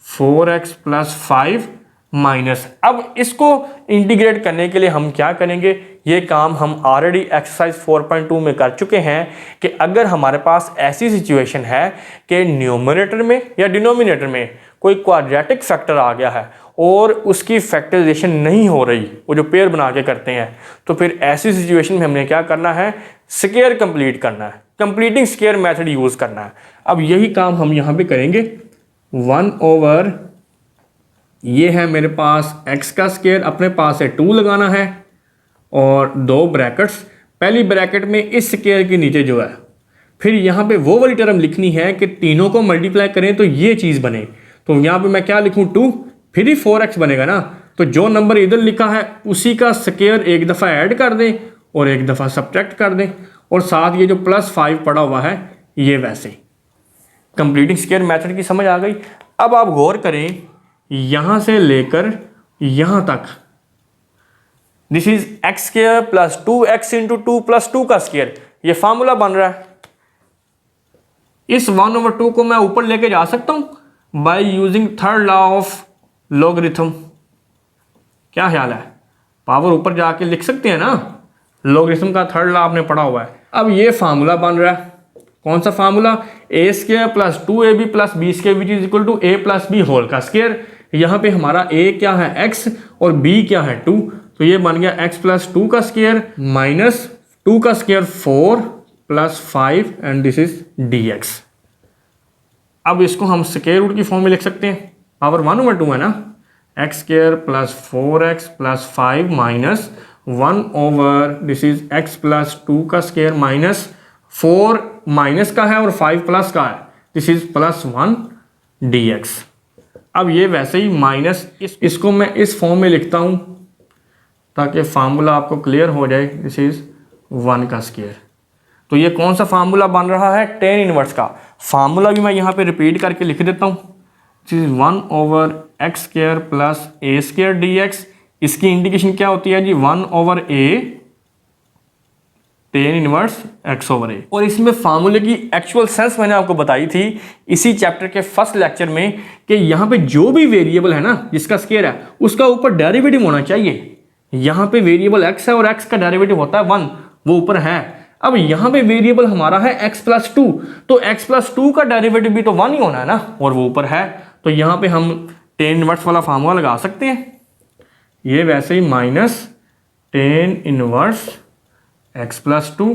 4x plus 5 minus. अब इसको इंटीग्रेट करने के लिए हम क्या करेंगे, ये काम हम ऑलरेडी एक्सरसाइज 4.2 में कर चुके हैं कि अगर हमारे पास ऐसी सिचुएशन है कि न्यूमरेटर में या डिनोमिनेटर में कोई क्वाड्रेटिक फैक्टर आ गया है और उसकी फैक्टराइजेशन नहीं हो रही, वो जो पेयर बना के करते हैं, तो फिर ऐसी सिचुएशन में हमने क्या करना है, स्क्वायर कंप्लीट करना है, कंप्लीटिंग स्क्वायर मेथड यूज करना है। अब यही काम हम यहाँ पे करेंगे 1 ओवर ये है मेरे पास x का स्क्वायर, अपने पास है 2 लगाना है और 2 ब्रैकेट्स, पहली ब्रैकेट में इस स्क्वायर के नीचे जो है, फिर यहाँ पे वो वाली टर्म लिखनी है कि तीनों को मल्टीप्लाई करें तो ये चीज़ बने। तो यहाँ पे मैं क्या लिखूँ 2, फिर ही 4x बनेगा ना, तो जो नंबर इधर लिखा है उसी का स्क्वायर एक दफ़ा ऐड कर दें और एक दफ़ा सब्ट्रैक्ट कर दें, और साथ ये जो प्लस 5 पड़ा हुआ है ये वैसे। कंप्लीटिंग स्क्वायर मेथड की समझ आ गई। अब आप गौर करें यहाँ से लेकर यहाँ तक this is x square plus 2x into 2 plus 2 का स्क्वायर, ये फार्मूला बन रहा है। इस 1/2 को मैं ऊपर लेके जा सकता हूं by using third law of logarithm. क्या ख्याल है, पावर ऊपर जाके लिख सकते हैं ना, लॉगरिथम का थर्ड लॉ आपने पढ़ा हुआ है। अब ये फार्मूला बन रहा है, कौन सा फार्मूला, a square plus 2ab plus b square which is equal to a plus b whole का स्क्वायर। यहाँ पे हमारा a क्या है x और b क्या है 2, तो ये बन गया x प्लस 2 का स्क्वायर माइनस 2 का square 4 plus 5 and this is dx। अब इसको हम स्क्वायर रूट की फॉर्म में लिख सकते हैं, पावर 1/2 है ना, x square plus 4x plus 5 minus 1 over this is x plus 2 का स्क्वायर माइनस 4 माइनस का है और 5 प्लस का है, दिस इज प्लस 1 dx। अब ये वैसे ही माइनस इसको मैं इस फॉर्म में लिखता हूं ताकि फार्मूला आपको क्लियर हो जाए, दिस इज 1 का स्क्वायर। तो ये कौन सा फार्मूला बन रहा है, tan इनवर्स का फार्मूला भी मैं यहाँ पे रिपीट करके लिख देता हूँ, this is 1 over x square plus a square dx। इसकी इंडिकेशन क्या होती है जी, 1 over a tan inverse x over a। और इसमें फार्मूले की एक्चुअल सेंस मैंने आपको बताई थी इसी चैप्टर के फर्स्ट लेक्चर में कि यहाँ पे जो भी वेरिएबल है ना जिसका स्क्वायर है उसका ऊपर डेरिवेटिव होना चाहिए। यहाँ पे वेरिएबल x है और x का डेरिवेटिव होता है 1, वो ऊपर है। अब यहाँ पे वेरिएबल हमारा है x प्लस 2, तो x प्लस 2 का डेरिवेटिव भी तो 1 ही होना है ना, और वो ऊपर है, तो यहाँ पे हम tan इनवर्स वाला फार्मूला लगा सकते हैं। ये वैसे ही minus tan inverse x plus 2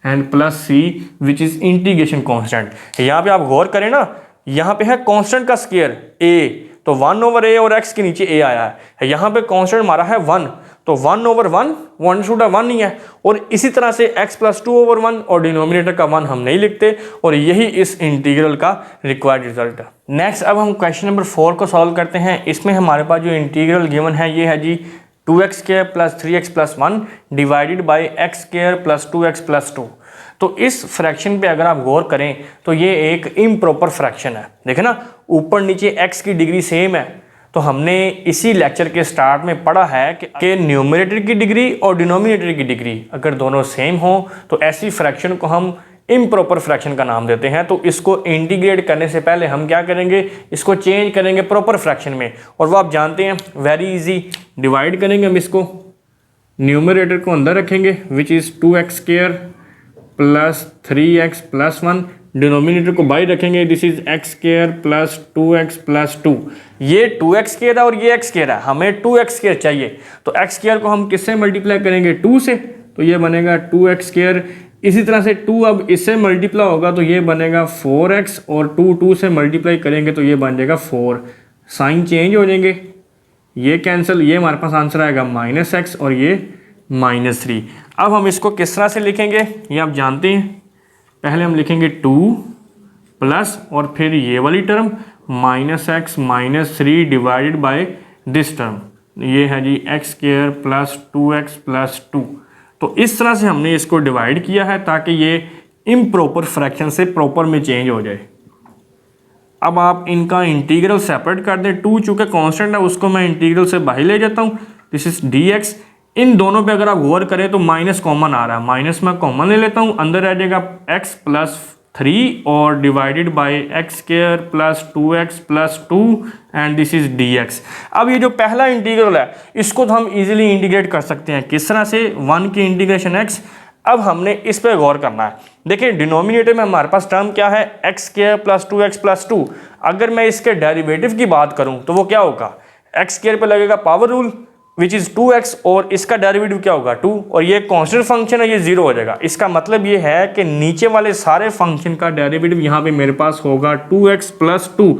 and plus c which is integration constant. यहाँ पे आप गौर करें ना, यहाँ पे है कांस्टेंट का स्क्वायर a, तो 1 ओवर a और x के नीचे a आया है, यहाँ पे कांस्टेंट हमारा है 1, तो 1 ओवर 1 1 शुड 1 नहीं है, और इसी तरह से x प्लस 2 ओवर 1 और डिनोमिनेटर का 1 हम नहीं लिखते, और यही इस इंटीग्रल का रिक्वायर्ड रिजल्ट है। नेक्स्ट अब हम क्वेश्चन नंबर 4 को सॉल्व करते हैं। इसमें हमारे पास जो इंटीग्रल गिवन है ये है जी 2x square plus 3x plus 1 divided by x square plus 2x plus 2। तो इस फ्रैक्शन पे अगर आप गौर करें तो ये एक इम्प्रॉपर फ्रैक्शन है। देखें ना, ऊपर नीचे x की डिग्री सेम है, तो हमने इसी लेक्चर के स्टार्ट में पढ़ा है कि न्यूमरेटर की डिग्री और डिनोमिनेटर की डिग्री अगर दोनों सेम हो तो ऐसी फ्रैक्शन को हम इम्प्रॉपर फ्रैक्शन का नाम देते हैं। तो इसको इंटीग्रेट करने से पहले हम क्या करेंगे, इसको चेंज करेंगे प्रॉपर फ्रैक्शन में, और वो आप जानते हैं वेरी इजी, डिवाइड करेंगे हम इसको, न्यूमरेटर को अंदर रखेंगे which is 2x square plus 3x plus 1, denominator को बाई रखेंगे, this is x square plus 2x plus 2। ये 2x स्क्वायर है और ये x स्क्वायर है, हमें 2x स्क्वायर चाहिए, तो x स्क्वायर को हम किससे मल्टीप्लाई करेंगे, 2 से, तो ये बनेगा 2x स्क्वायर। इसी तरह से 2 अब इससे मल्टीप्लाई होगा तो ये बनेगा 4x, और 2 से मल्टीप्लाई करेंगे तो ये बन जाएगा 4, साइन चेंज हो जाएंगे, ये कैंसिल, ये हमारे पास आंसर आएगा -x और ये -3। अब हम इसको किस तरह से लिखेंगे ये आप जानते हैं। पहले हम लिखेंगे 2 प्लस और फिर ये वाली term -x - 3 divided by this term, ये है जी x² प्लस 2x प्लस 2। तो इस तरह से हमने इसको डिवाइड किया है ताकि ये इम्प्रॉपर फ्रैक्शन से प्रॉपर में चेंज हो जाए। अब आप इनका इंटीग्रल सेपरेट कर दें। 2 चूँकि कांस्टेंट है उसको मैं इंटीग्रल से बाहर ले जाता हूँ। This is dx। इन दोनों पे अगर आप गौर करें तो माइनस कॉमन आ रहा है, माइनस मैं कॉमन ले लेता हूँ, अंदर आ जाएगा x प्लस 3 और divided by x² plus 2x plus 2 and this is dx। अब ये जो पहला इंटीग्रल है इसको तो हम इजीली इंटीग्रेट कर सकते हैं। किस तरह से? 1 की इंटीग्रेशन x। अब हमने इस पर गौर करना है। देखिए डिनोमिनेटर में हमारे पास टर्म क्या है, x² प्लस 2x प्लस 2। अगर मैं इसके डेरिवेटिव की बात करूं तो वो क्या होगा, x² पे लगेगा power rule which is 2x और इसका डेरिवेटिव क्या होगा 2, और ये कांस्टेंट फंक्शन है ये 0 हो जाएगा। इसका मतलब ये है कि नीचे वाले सारे फंक्शन का डेरिवेटिव यहाँ पे मेरे पास होगा 2x प्लस 2।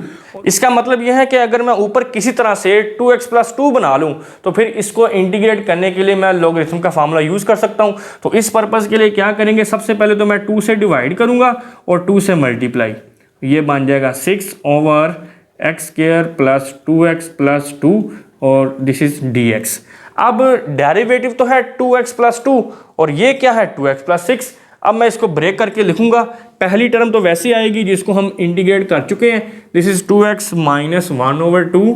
इसका मतलब यह है कि अगर मैं ऊपर किसी तरह से 2x प्लस 2 बना लूँ तो फिर इसको इंटीग्रेट करने के लिए मैं लॉगरिथम का फार्मूला यूज़ कर सकता हूँ। तो इस पर्पज़ के लिए क्या करेंगे, सबसे पहले तो मैं 2 से डिवाइड करूँगा और 2 से मल्टीप्लाई, ये बन जाएगा 6 over x² plus 2x plus 2 और दिस इज dx। अब डेरिवेटिव तो है 2x प्लस 2 और ये क्या है 2x प्लस 6। अब मैं इसको ब्रेक करके लिखूंगा। पहली टर्म तो वैसे आएगी जिसको हम इंटीग्रेट कर चुके हैं, this is 2x minus 1 over 2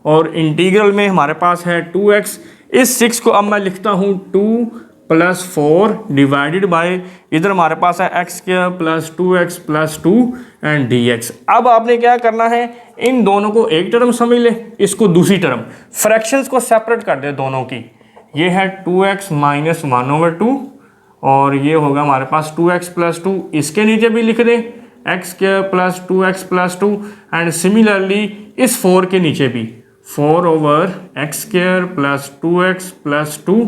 और इंटीग्रल में हमारे पास है 2x। इस 6 को अब मैं लिखता हूँ 2 प्लस 4 डिवाइडेड बाय, इधर हमारे पास है x² plus 2x plus 2 and dx। अब आपने क्या करना है, इन दोनों को एक टर्म समझ ले, इसको दूसरी टर्म, फ्रैक्शंस को सेपरेट कर दे दोनों की। ये है 2x माइनस 1 ओवर 2 और ये होगा हमारे पास 2x प्लस 2। इसके नीचे भी लिख दें x² plus 2x plus 2 and similarly इस 4 के नीचे भी 4 over x² plus 2x plus 2।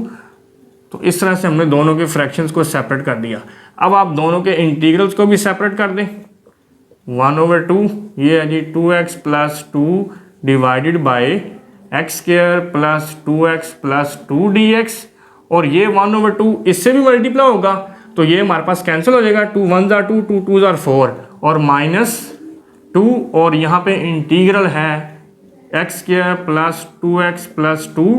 तो इस तरह से हमने दोनों के फ्रैक्शंस को सेपरेट कर दिया। अब आप दोनों के इंटीग्रल्स को भी सेपरेट कर दें। 1 ओवर 2 ये है जी 2x plus 2 divided by x² plus 2x plus 2 dx और ये 1 ओवर 2 इससे भी मल्टीप्लाई होगा तो ये हमारे पास कैंसिल हो जाएगा, 2 1 ज़ा 2 2 2 ज़ा 4 और -2 और यहाँ पे इंटीग्रल है x² plus 2x plus 2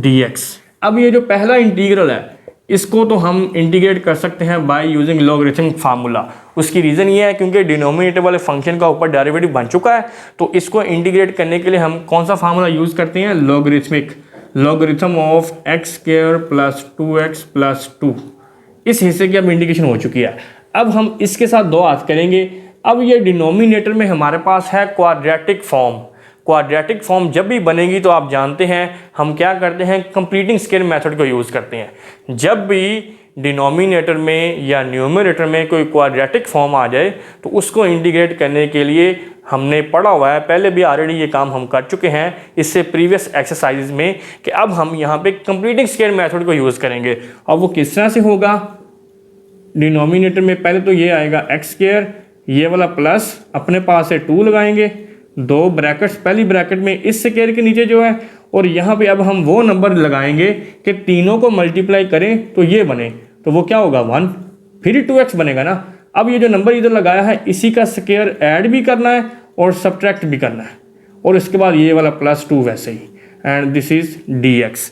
dx। अब ये जो पहला इंटीग्रल है इसको तो हम इंटीग्रेट कर सकते हैं बाय यूजिंग लॉगरिथमिक फार्मूला। उसकी रीज़न ये है क्योंकि डिनोमिनेटर वाले फंक्शन का ऊपर डेरिवेटिव बन चुका है, तो इसको इंटीग्रेट करने के लिए हम कौन सा फार्मूला यूज़ करते हैं, logarithmic, logarithm of x² plus 2x plus 2। इस हिस्से की अब इंडिकेशन हो चुकी है। अब हम इसके साथ दो हाथ करेंगे। अब ये डिनोमिनेटर में हमारे पास है क्वाड्रेटिक फॉर्म। क्वाड्रेटिक फॉर्म जब भी बनेगी तो आप जानते हैं हम क्या करते हैं, कंप्लीटिंग स्केयर मेथड को यूज़ करते हैं। जब भी डिनोमिनेटर में या न्यूमरेटर में कोई क्वाड्रेटिक फॉर्म आ जाए तो उसको इंटीग्रेट करने के लिए हमने पढ़ा हुआ है, पहले भी ऑलरेडी ये काम हम कर चुके हैं इससे प्रीवियस एक्सरसाइज में, कि अब हम यहाँ पे कंप्लीटिंग स्केयर मेथड को यूज़ करेंगे। अब वो किस तरह से होगा, डिनोमिनेटर में पहले तो ये आएगा x², ये वाला प्लस अपने पास से 2 लगाएंगे, 2 ब्रैकेट्स, पहली ब्रैकेट में इस स्क्वायर के नीचे जो है, और यहाँ पे अब हम वो नंबर लगाएंगे कि तीनों को मल्टीप्लाई करें तो ये बने, तो वो क्या होगा 1, फिर 2x बनेगा ना। अब ये जो नंबर इधर लगाया है इसी का स्क्वायर ऐड भी करना है और सब्ट्रैक्ट भी करना है, और इसके बाद ये वाला +2 वैसे ही, एंड दिस इज dx।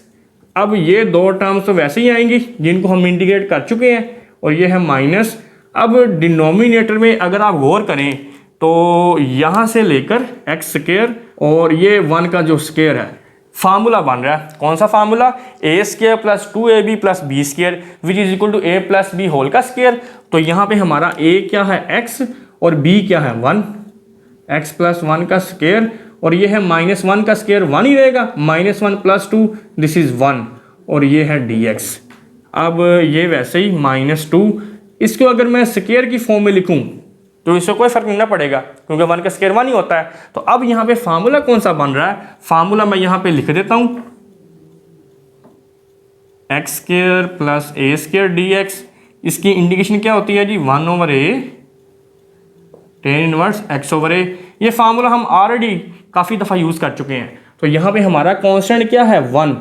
अब ये दो टर्म्स तो वैसे ही आएंगी जिनको हम इंटीग्रेट कर चुके हैं, और ये है माइनस। अब डिनोमिनेटर में अगर आप गौर करें तो यहाँ से लेकर x² और ये 1 का जो स्क्वायर है फार्मूला बन रहा है, कौन सा फार्मूला, a² plus 2ab plus b² which is equal to a plus b whole का स्क्वायर। तो यहाँ पे हमारा a क्या है x और b क्या है 1, x प्लस 1 का स्क्वायर, और ये है -1 का स्क्वायर 1 ही रहेगा, -1 प्लस 2 दिस इज 1, और ये है dx। अब ये वैसे ही -2, इसको अगर मैं स्क्वायर की फॉर्म में लिखूं तो इससे कोई फर्क नहीं पड़ेगा क्योंकि 1 का स्क्वायर 1 ही होता है। तो अब यहाँ पे फार्मूला कौन सा बन रहा है, फार्मूला मैं यहाँ पे लिख देता हूँ, x² प्लस a² dx। इसकी इंडिकेशन क्या होती है जी, 1 over a tan inverse x over a। ये फार्मूला हम ऑलरेडी काफ़ी दफ़ा यूज़ कर चुके हैं। तो यहाँ पे हमारा कांस्टेंट क्या है 1,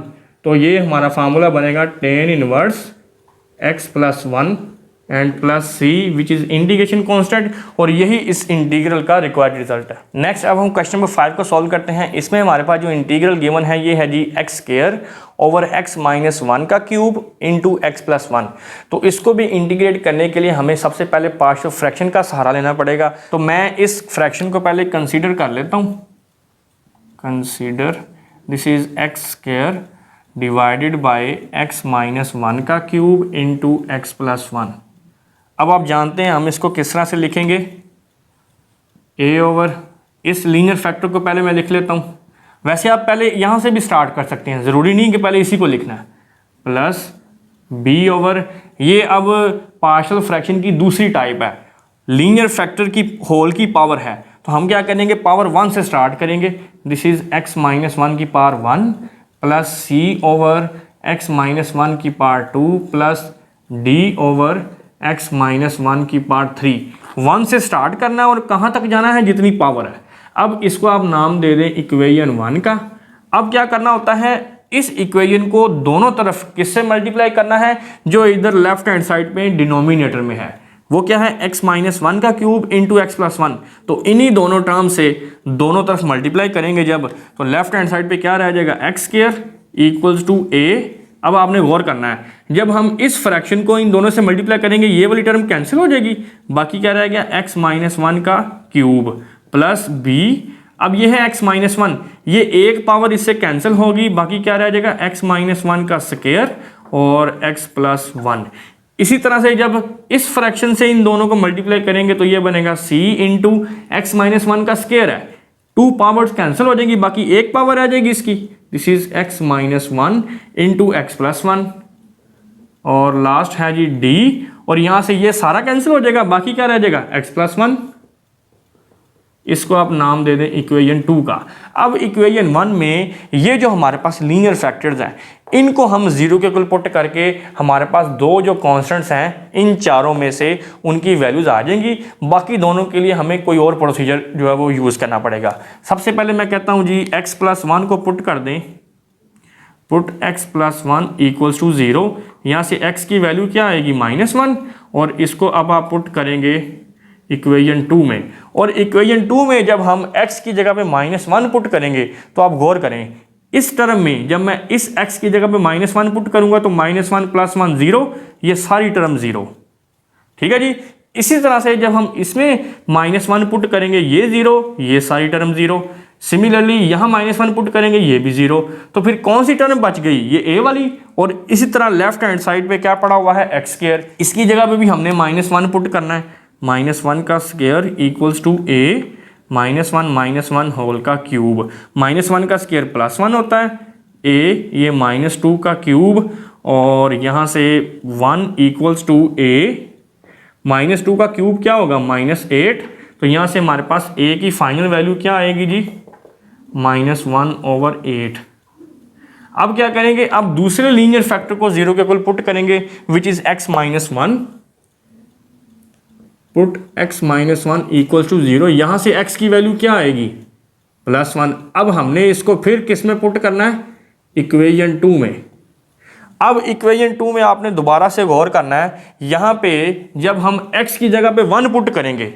तो ये हमारा फार्मूला बनेगा tan inverse x plus one and plus C which is integration constant, और यही इस इंटीग्रल का रिक्वायर्ड रिजल्ट है। नेक्स्ट अब हम क्वेश्चन नंबर 5 को सॉल्व करते हैं। इसमें हमारे पास जो इंटीग्रल गिवन है ये है जी x square over x minus one का cube into x plus one. तो इसको भी इंटीग्रेट करने के लिए हमें सबसे पहले पार्शियल फ्रैक्शन का सहारा लेना पड़ेगा। तो मैं इस फ्रैक्शन को पहले कंसीडर कर लेता हूँ। Consider this is x square divided by x minus one का cube into x plus one. अब आप जानते हैं हम इसको किस तरह से लिखेंगे, ए ओवर इस लीनियर फैक्टर को पहले मैं लिख लेता हूँ। वैसे आप पहले यहाँ से भी स्टार्ट कर सकते हैं, ज़रूरी नहीं कि पहले इसी को लिखना है, प्लस बी ओवर ये अब पार्शियल फ्रैक्शन की दूसरी टाइप है, लीनियर फैक्टर की होल की पावर है। तो हम क्या करेंगे, पावर वन से स्टार्ट करेंगे। This is x minus one की power one plus c over x minus one की power two plus d over x minus one की पावर थ्री। वन से स्टार्ट करना है और कहाँ तक जाना है, जितनी पावर है। अब इसको आप नाम दे दें इक्वेशन वन का। अब क्या करना होता है, इस इक्वेशन को दोनों तरफ किससे मल्टीप्लाई करना है, जो इधर लेफ्ट हैंड साइड पे डिनोमिनेटर में है, वो क्या है एक्स माइनस वन का cube into x plus one. तो इन्हीं दोनों टर्म से दोनों तरफ मल्टीप्लाई करेंगे जब, तो लेफ्ट हैंड साइड पे क्या रह जाएगा, x square equals to a. अब आपने गौर करना है, जब हम इस फ्रैक्शन को इन दोनों से मल्टीप्लाई करेंगे ये वाली टर्म कैंसिल हो जाएगी, बाकी क्या रह गया एक्स माइनस वन का क्यूब प्लस बी। अब ये है एक्स माइनस वन, ये एक पावर इससे कैंसिल होगी, बाकी क्या रह जाएगा एक्स माइनस वन का स्क्वायर और एक्स प्लस वन। इसी तरह से जब इस फ्रैक्शन से इन दोनों को मल्टीप्लाई करेंगे तो ये बनेगा c into x minus one का स्क्वायर है, टू पावर्स कैंसिल हो जाएंगी, बाकी एक पावर आ जाएगी इसकी। This is x minus one into x plus one, और लास्ट है जी d, और यहां से ये सारा कैंसिल हो जाएगा, बाकी क्या रह जाएगा एक्स प्लस वन। इसको आप नाम दे दें इक्वेशन टू का। अब इक्वेशन वन में ये जो हमारे पास लीनियर फैक्टर्स हैं, इनको हम जीरो के इक्वल पुट करके हमारे पास दो जो कांस्टेंट्स हैं इन चारों में से उनकी वैल्यूज आ जाएंगी। बाकी दोनों के लिए हमें कोई और प्रोसीजर जो है वो यूज़ करना पड़ेगा। सबसे पहले मैं कहता हूं जी एक्स प्लस वन को पुट कर दें, put x plus one equals to zero. यहाँ से एक्स की वैल्यू क्या आएगी माइनस वन, और इसको अब आप पुट करेंगे इक्वेशन टू में। और इक्वेशन टू में जब हम x की जगह पे माइनस वन पुट करेंगे तो आप गौर करें, इस टर्म में जब मैं इस x की जगह पे माइनस वन पुट करूंगा तो minus one plus one zero, ये सारी टर्म जीरो। ठीक है जी। इसी तरह से जब हम इसमें माइनस वन पुट करेंगे ये जीरो, ये सारी टर्म जीरो। सिमिलरली यहाँ माइनस वन पुट करेंगे ये भी जीरो। तो फिर कौन सी टर्म बच गई, ये a वाली। और इसी तरह लेफ्ट हैंड साइड पे क्या पड़ा हुआ है एक्स स्क्वायर, इसकी जगह पे भी हमने माइनस वन पुट करना है। माइनस वन का square equals to A minus one whole का क्यूब। माइनस वन का स्क्वायर प्लस वन होता है, ए ये माइनस टू का क्यूब, और यहाँ से one equals to A minus two का क्यूब क्या होगा माइनस एट। तो यहाँ से हमारे पास ए की फाइनल वैल्यू क्या आएगी जी माइनस वन ओवर एट। अब क्या करेंगे, अब दूसरे लीनियर फैक्टर को जीरो के इक्वल पुट करेंगे which is x minus one. Put x minus one equal to zero. यहां से x की वैल्यू क्या आएगी प्लस वन। अब हमने इसको फिर किस में पुट करना है, इक्वेशन टू में। अब इक्वेशन टू में आपने दोबारा से गौर करना है, यहां पे जब हम x की जगह पे वन पुट करेंगे,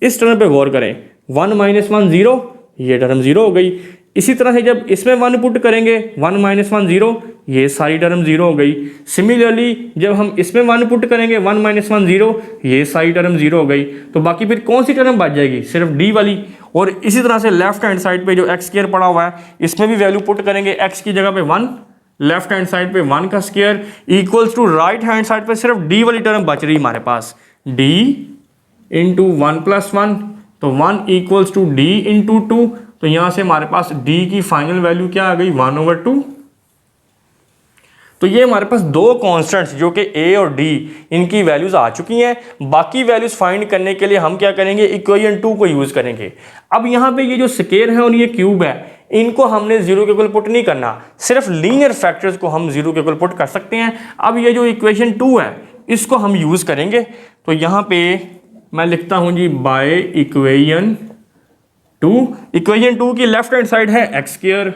इस टर्म पे गौर करें, वन माइनस वन जीरो, ये टर्म जीरो हो गई। इसी तरह से जब इसमें वन पुट करेंगे, वन माइनस वन जीरो, ये सारी टर्म जीरो हो गई। सिमिलरली जब हम इसमें वन पुट करेंगे, वन माइनस वन जीरो, ये सारी टर्म जीरो हो गई। तो बाकी फिर कौन सी टर्म बच जाएगी, सिर्फ डी वाली। और इसी तरह से लेफ्ट हैंड साइड पे जो एक्स स्क्वायर पड़ा हुआ है, इसमें भी वैल्यू पुट करेंगे, एक्स की जगह पे वन, लेफ्ट हैंड साइड पे वन का square equals to right hand side पे सिर्फ डी वाली टर्म बच रही हमारे पास, d into one plus one. तो one equals to d into two. तो यहां से हमारे पास d की फाइनल वैल्यू क्या आ गई वन ओवर टू। तो ये हमारे पास दो कांस्टेंट्स जो कि a और d, इनकी वैल्यूज आ चुकी हैं। बाकी वैल्यूज फाइंड करने के लिए हम क्या करेंगे, इक्वेशन टू को यूज करेंगे। अब यहाँ पे ये जो स्क्वायर है और ये क्यूब है, इनको हमने जीरो के इक्वल पुट नहीं करना, सिर्फ लीनियर फैक्टर्स को हम जीरो के इक्वल पुट कर सकते हैं। अब ये जो इक्वेशन टू है इसको हम यूज करेंगे। तो यहाँ पे मैं लिखता हूं जी by equation two. Equation two की लेफ्ट हैंड साइड है x square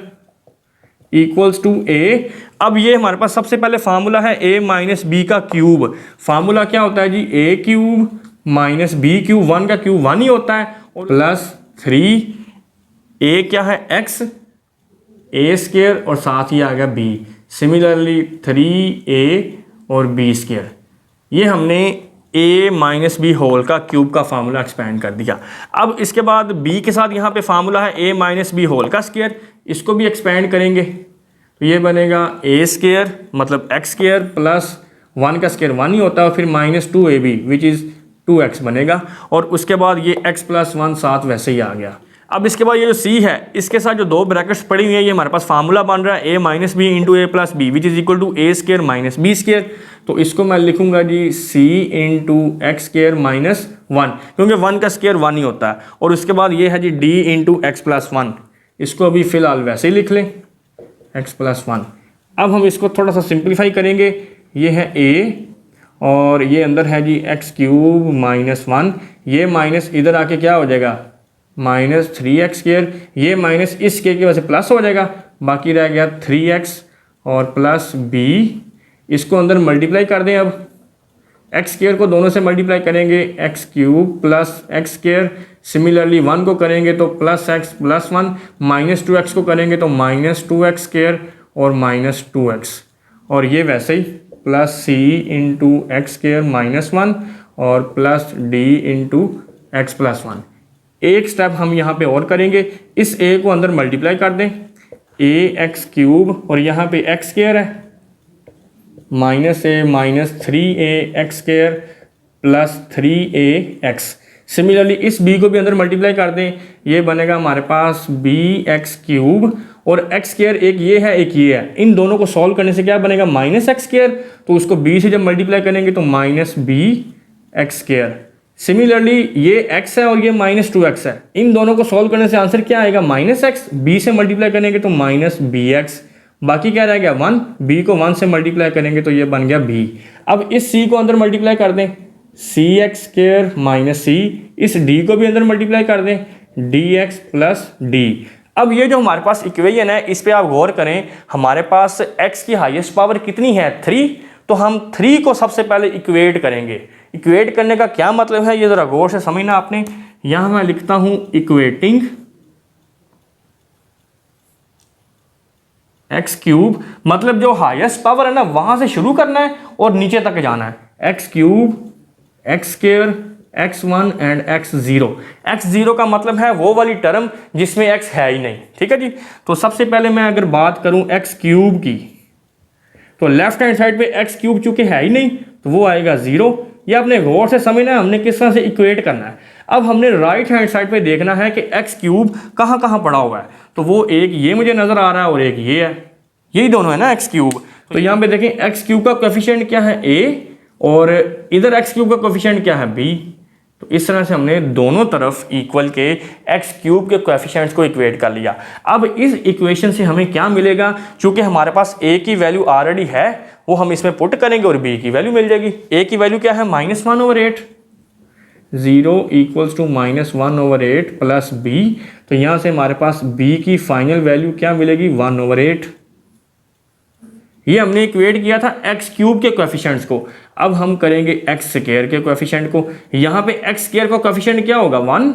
equals to a. अब ये हमारे पास सबसे पहले फार्मूला है a माइनस बी का क्यूब। फार्मूला क्या होता है जी, a cube minus b cube, 1 का क्यूब 1 ही होता है, और प्लस 3a क्या है x a स्क्वायर और साथ ही आ गया b, सिमिलरली 3a और b स्क्वायर। ये हमने a माइनस बी होल का क्यूब का फार्मूला एक्सपेंड कर दिया। अब इसके बाद b के साथ यहाँ पे फार्मूला है a माइनस बी होल का स्क्वायर, इसको भी एक्सपेंड करेंगे तो ये बनेगा a स्क्वायर मतलब x स्क्वायर प्लस 1 का स्क्वायर 1 ही होता है, और फिर minus 2ab which is 2x बनेगा, और उसके बाद ये x प्लस 1 साथ वैसे ही आ गया। अब इसके बाद ये जो c है इसके साथ जो दो ब्रैकेट्स पड़ी हुई है, ये हमारे पास फार्मूला बन रहा है a minus B into A plus B which is equal to A square minus B square. तो इसको मैं लिखूंगा जी c into x square minus 1, क्योंकि 1 का स्क्वायर 1 ही होता है, और उसके बाद ये है जी d इंटू एक्स प्लस 1, इसको अभी फ़िलहाल वैसे ही लिख लें x प्लस 1। अब हम इसको थोड़ा सा सिंप्लीफाई करेंगे, ये है a और ये अंदर है जी एक्स क्यूब माइनस 1, ये माइनस इधर आके क्या हो जाएगा माइनस 3x स्क्वायर, ये माइनस इस के वजह से प्लस हो जाएगा, बाकी रह गया 3x और प्लस b, इसको अंदर मल्टीप्लाई कर दें। अब एक्स स्क्वायर को दोनों से मल्टीप्लाई करेंगे, x cube plus x square, similarly 1 को करेंगे तो plus x plus 1, minus 2x को करेंगे तो माइनस 2x स्क्वायर और माइनस 2x, और ये वैसे ही plus c into x square minus 1 और plus d into x plus 1। एक स्टेप हम यहाँ पे और करेंगे, इस a को अंदर मल्टीप्लाई कर दें, a एक्स क्यूब और यहाँ पे एक्स स्क्वायर है minus a minus 3a x square plus 3a x. Similarly इस b को भी अंदर मल्टीप्लाई कर दें, ये बनेगा हमारे पास b एक्स क्यूब और एक्स स्क्वायर, एक ये है एक ये है, इन दोनों को सॉल्व करने से क्या बनेगा माइनस एक्स स्क्वायर, तो उसको b से जब मल्टीप्लाई करेंगे तो minus b x square. Similarly ये x है और ये माइनस 2x है, इन दोनों को सॉल्व करने से आंसर क्या आएगा माइनस एक्स, b से मल्टीप्लाई करेंगे तो माइनस बी एक्स, बाकी क्या रह गया 1, b को 1 से मल्टीप्लाई करेंगे तो ये बन गया b। अब इस c को अंदर मल्टीप्लाई कर दें, सी एक्स स्क्वायर माइनस सी, इस d को भी अंदर मल्टीप्लाई कर दें डी एक्स प्लस डी। अब ये जो हमारे पास इक्वेशन है इस पे आप गौर करें, हमारे पास x की हाईएस्ट पावर कितनी है 3, तो हम 3 को सबसे पहले इक्वेट करेंगे। इक्वेट करने का क्या मतलब है ये ज़रा गौर से समझना आपने। यहाँ मैं लिखता हूँ इक्वेटिंग एक्स क्यूब, मतलब जो हाईएस्ट पावर है ना वहाँ से शुरू करना है और नीचे तक जाना है, x cube x square x1 and x0। x0 का मतलब है वो वाली टर्म जिसमें x है ही नहीं, ठीक है जी। तो सबसे पहले मैं अगर बात करूं x क्यूब की, तो लेफ्ट हैंड साइड पे x क्यूब चूंकि है ही नहीं तो वो आएगा 0। ये अपने गौर से समझना है हमने किस तरह से इक्वेट करना है। अब हमने राइट हैंड साइड पे देखना है कि x क्यूब कहाँ कहाँ पड़ा हुआ है, तो वो एक ये मुझे नज़र आ रहा है और एक ये है, यही दोनों है ना x क्यूब। तो यहाँ पे देखें x क्यूब का कोएफिशिएंट क्या है a और इधर x क्यूब का कोएफिशिएंट क्या है b। तो इस तरह से हमने दोनों तरफ इक्वल के एक्स क्यूब के कोएफिशिएंट्स को इक्वेट कर लिया। अब इस इक्वेशन से हमें क्या मिलेगा, चूंकि हमारे पास a की वैल्यू ऑलरेडी है वो हम इसमें पुट करेंगे और b की वैल्यू मिल जाएगी। a की वैल्यू क्या है -1/8, 0 इक्वल्स टू -1/8 प्लस b। तो यहाँ से हमारे पास b की फाइनल वैल्यू क्या मिलेगी 1/8। ये हमने इक्वेट किया था एक्स क्यूब के कोएफिशिएंट्स को। अब हम करेंगे एक्स स्क्वायर के कोएफिशिएंट को। यहाँ पे एक्स स्क्वायर का कोएफिशिएंट क्या होगा 1।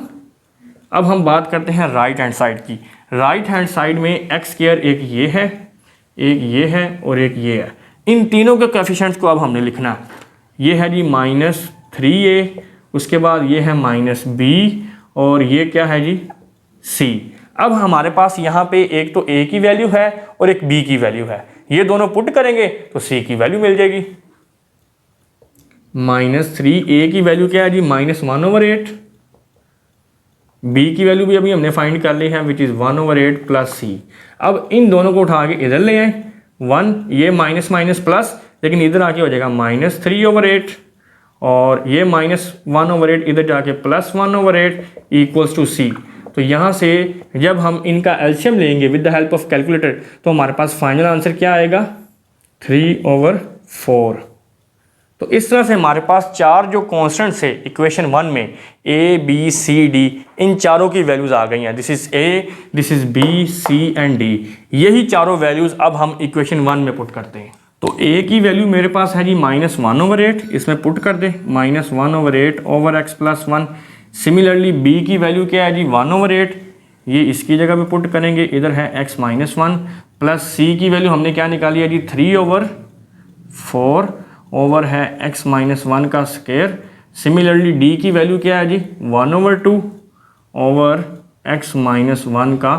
अब हम बात करते हैं राइट हैंड साइड की। राइट हैंड साइड में एक्स स्क्वायर एक ये है और एक ये है, इन तीनों के कोएफिशिएंट्स को अब हमने लिखना है। ये है जी -3a, उसके बाद ये है -b और ये क्या है जी c। अब हमारे पास यहाँ पे एक तो a की वैल्यू है और एक b की वैल्यू है, ये दोनों पुट करेंगे तो c की वैल्यू मिल जाएगी। -3a की वैल्यू क्या है जी -1/8, b की वैल्यू भी अभी हमने फाइंड कर ली है विच इज़ 1/8 प्लस c। अब इन दोनों को उठा के इधर ले आए, 1 ये माइनस माइनस प्लस, लेकिन इधर आके हो जाएगा -3/8 और ये -1/8 इधर जाके +1/8 इक्वल्स टू c। तो यहाँ से जब हम इनका एलसीएम लेंगे with the help of calculator तो हमारे पास फाइनल आंसर क्या आएगा 3/4। तो इस तरह से हमारे पास चार जो कॉन्स्टेंट्स है इक्वेशन 1 में ए बी सी डी, इन चारों की वैल्यूज़ आ गई हैं। This is A, this is B, C and D. यही चारों वैल्यूज़ अब हम इक्वेशन 1 में पुट करते हैं। तो ए की वैल्यू मेरे पास है जी -1/8, इसमें पुट कर दे -1/8 over x plus 1। Similarly B की वैल्यू क्या है जी 1/8, ये इसकी जगह पे पुट करेंगे, इधर है x-1 प्लस सी की वैल्यू हमने क्या निकाली है जी 3/4 ओवर है x-1 का स्क्वायर। सिमिलरली डी की वैल्यू क्या है जी 1/2 ओवर x-1 का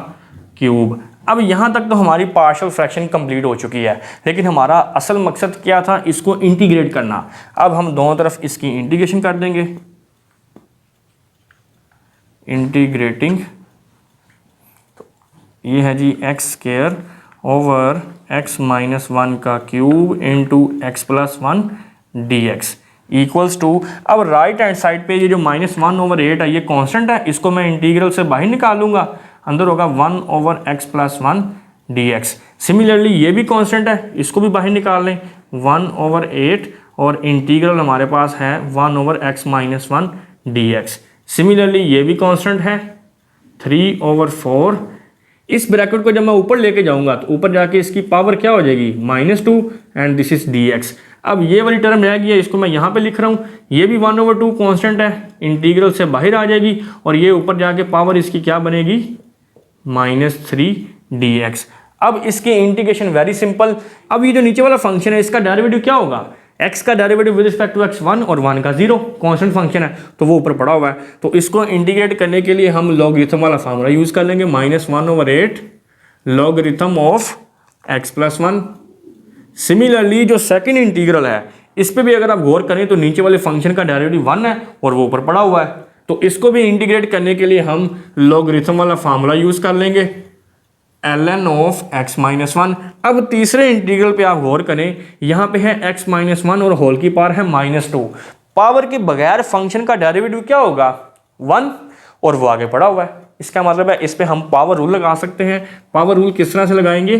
क्यूब। अब यहाँ तक तो हमारी पार्शियल फ्रैक्शन कंप्लीट हो चुकी है, लेकिन हमारा असल मकसद क्या था, इसको इंटीग्रेट करना। अब हम दोनों तरफ इसकी इंटीग्रेशन कर देंगे, इंटीग्रेटिंग। ये है जी x² ओवर x-1 का cube into x+1 dx equals to, अब राइट हैंड साइड पे ये जो -1/8 है ये कांस्टेंट है, इसको मैं इंटीग्रल से बाहर निकालूंगा, अंदर होगा 1 ओवर x+1 dx। सिमिलरली ये भी कांस्टेंट है, इसको भी बाहर निकाल लें 1/8 और इंटीग्रल हमारे पास है 1 ओवर x-1 dx। सिमिलरली ये भी कांस्टेंट है 3/4। इस ब्रैकेट को जब मैं ऊपर लेके जाऊंगा तो ऊपर जाके इसकी पावर क्या हो जाएगी -2 एंड दिस इज dx। अब ये वाली टर्म रह गई है, इसको मैं यहाँ पे लिख रहा हूँ, ये भी 1/2 कांस्टेंट है, इंटीग्रल से बाहर आ जाएगी और ये ऊपर जाके पावर इसकी क्या बनेगी -3 dx। अब इसकी इंटीग्रेशन वेरी सिंपल। अब ये जो नीचे वाला फंक्शन है इसका डेरिवेटिव क्या होगा, x का derivative with respect to x1 और 1 का 0, कांस्टेंट फंक्शन है तो वो ऊपर पड़ा हुआ है। तो इसको इंटीग्रेट करने के लिए हम लॉगरिथम वाला फार्मूला यूज कर लेंगे, -1/8 लॉगरिथम ऑफ x+1। सिमिलरली जो सेकंड इंटीग्रल है इस पे भी अगर आप गौर करें तो नीचे वाले फंक्शन का डेरिवेटिव 1 है और वो ऊपर पड़ा हुआ है, तो इसको भी इंटीग्रेट करने के लिए हम लॉगरिथम वाला फार्मूला यूज कर लेंगे, ln ऑफ x-1। अब तीसरे इंटीग्रल पे आप गौर करें, यहाँ पे है x-1 और होल की पावर है -2। पावर के बगैर फंक्शन का डेरिवेटिव क्या होगा 1 और वो आगे पड़ा हुआ है। इसका मतलब है इस पे हम पावर रूल लगा सकते हैं। पावर रूल किस तरह से लगाएंगे,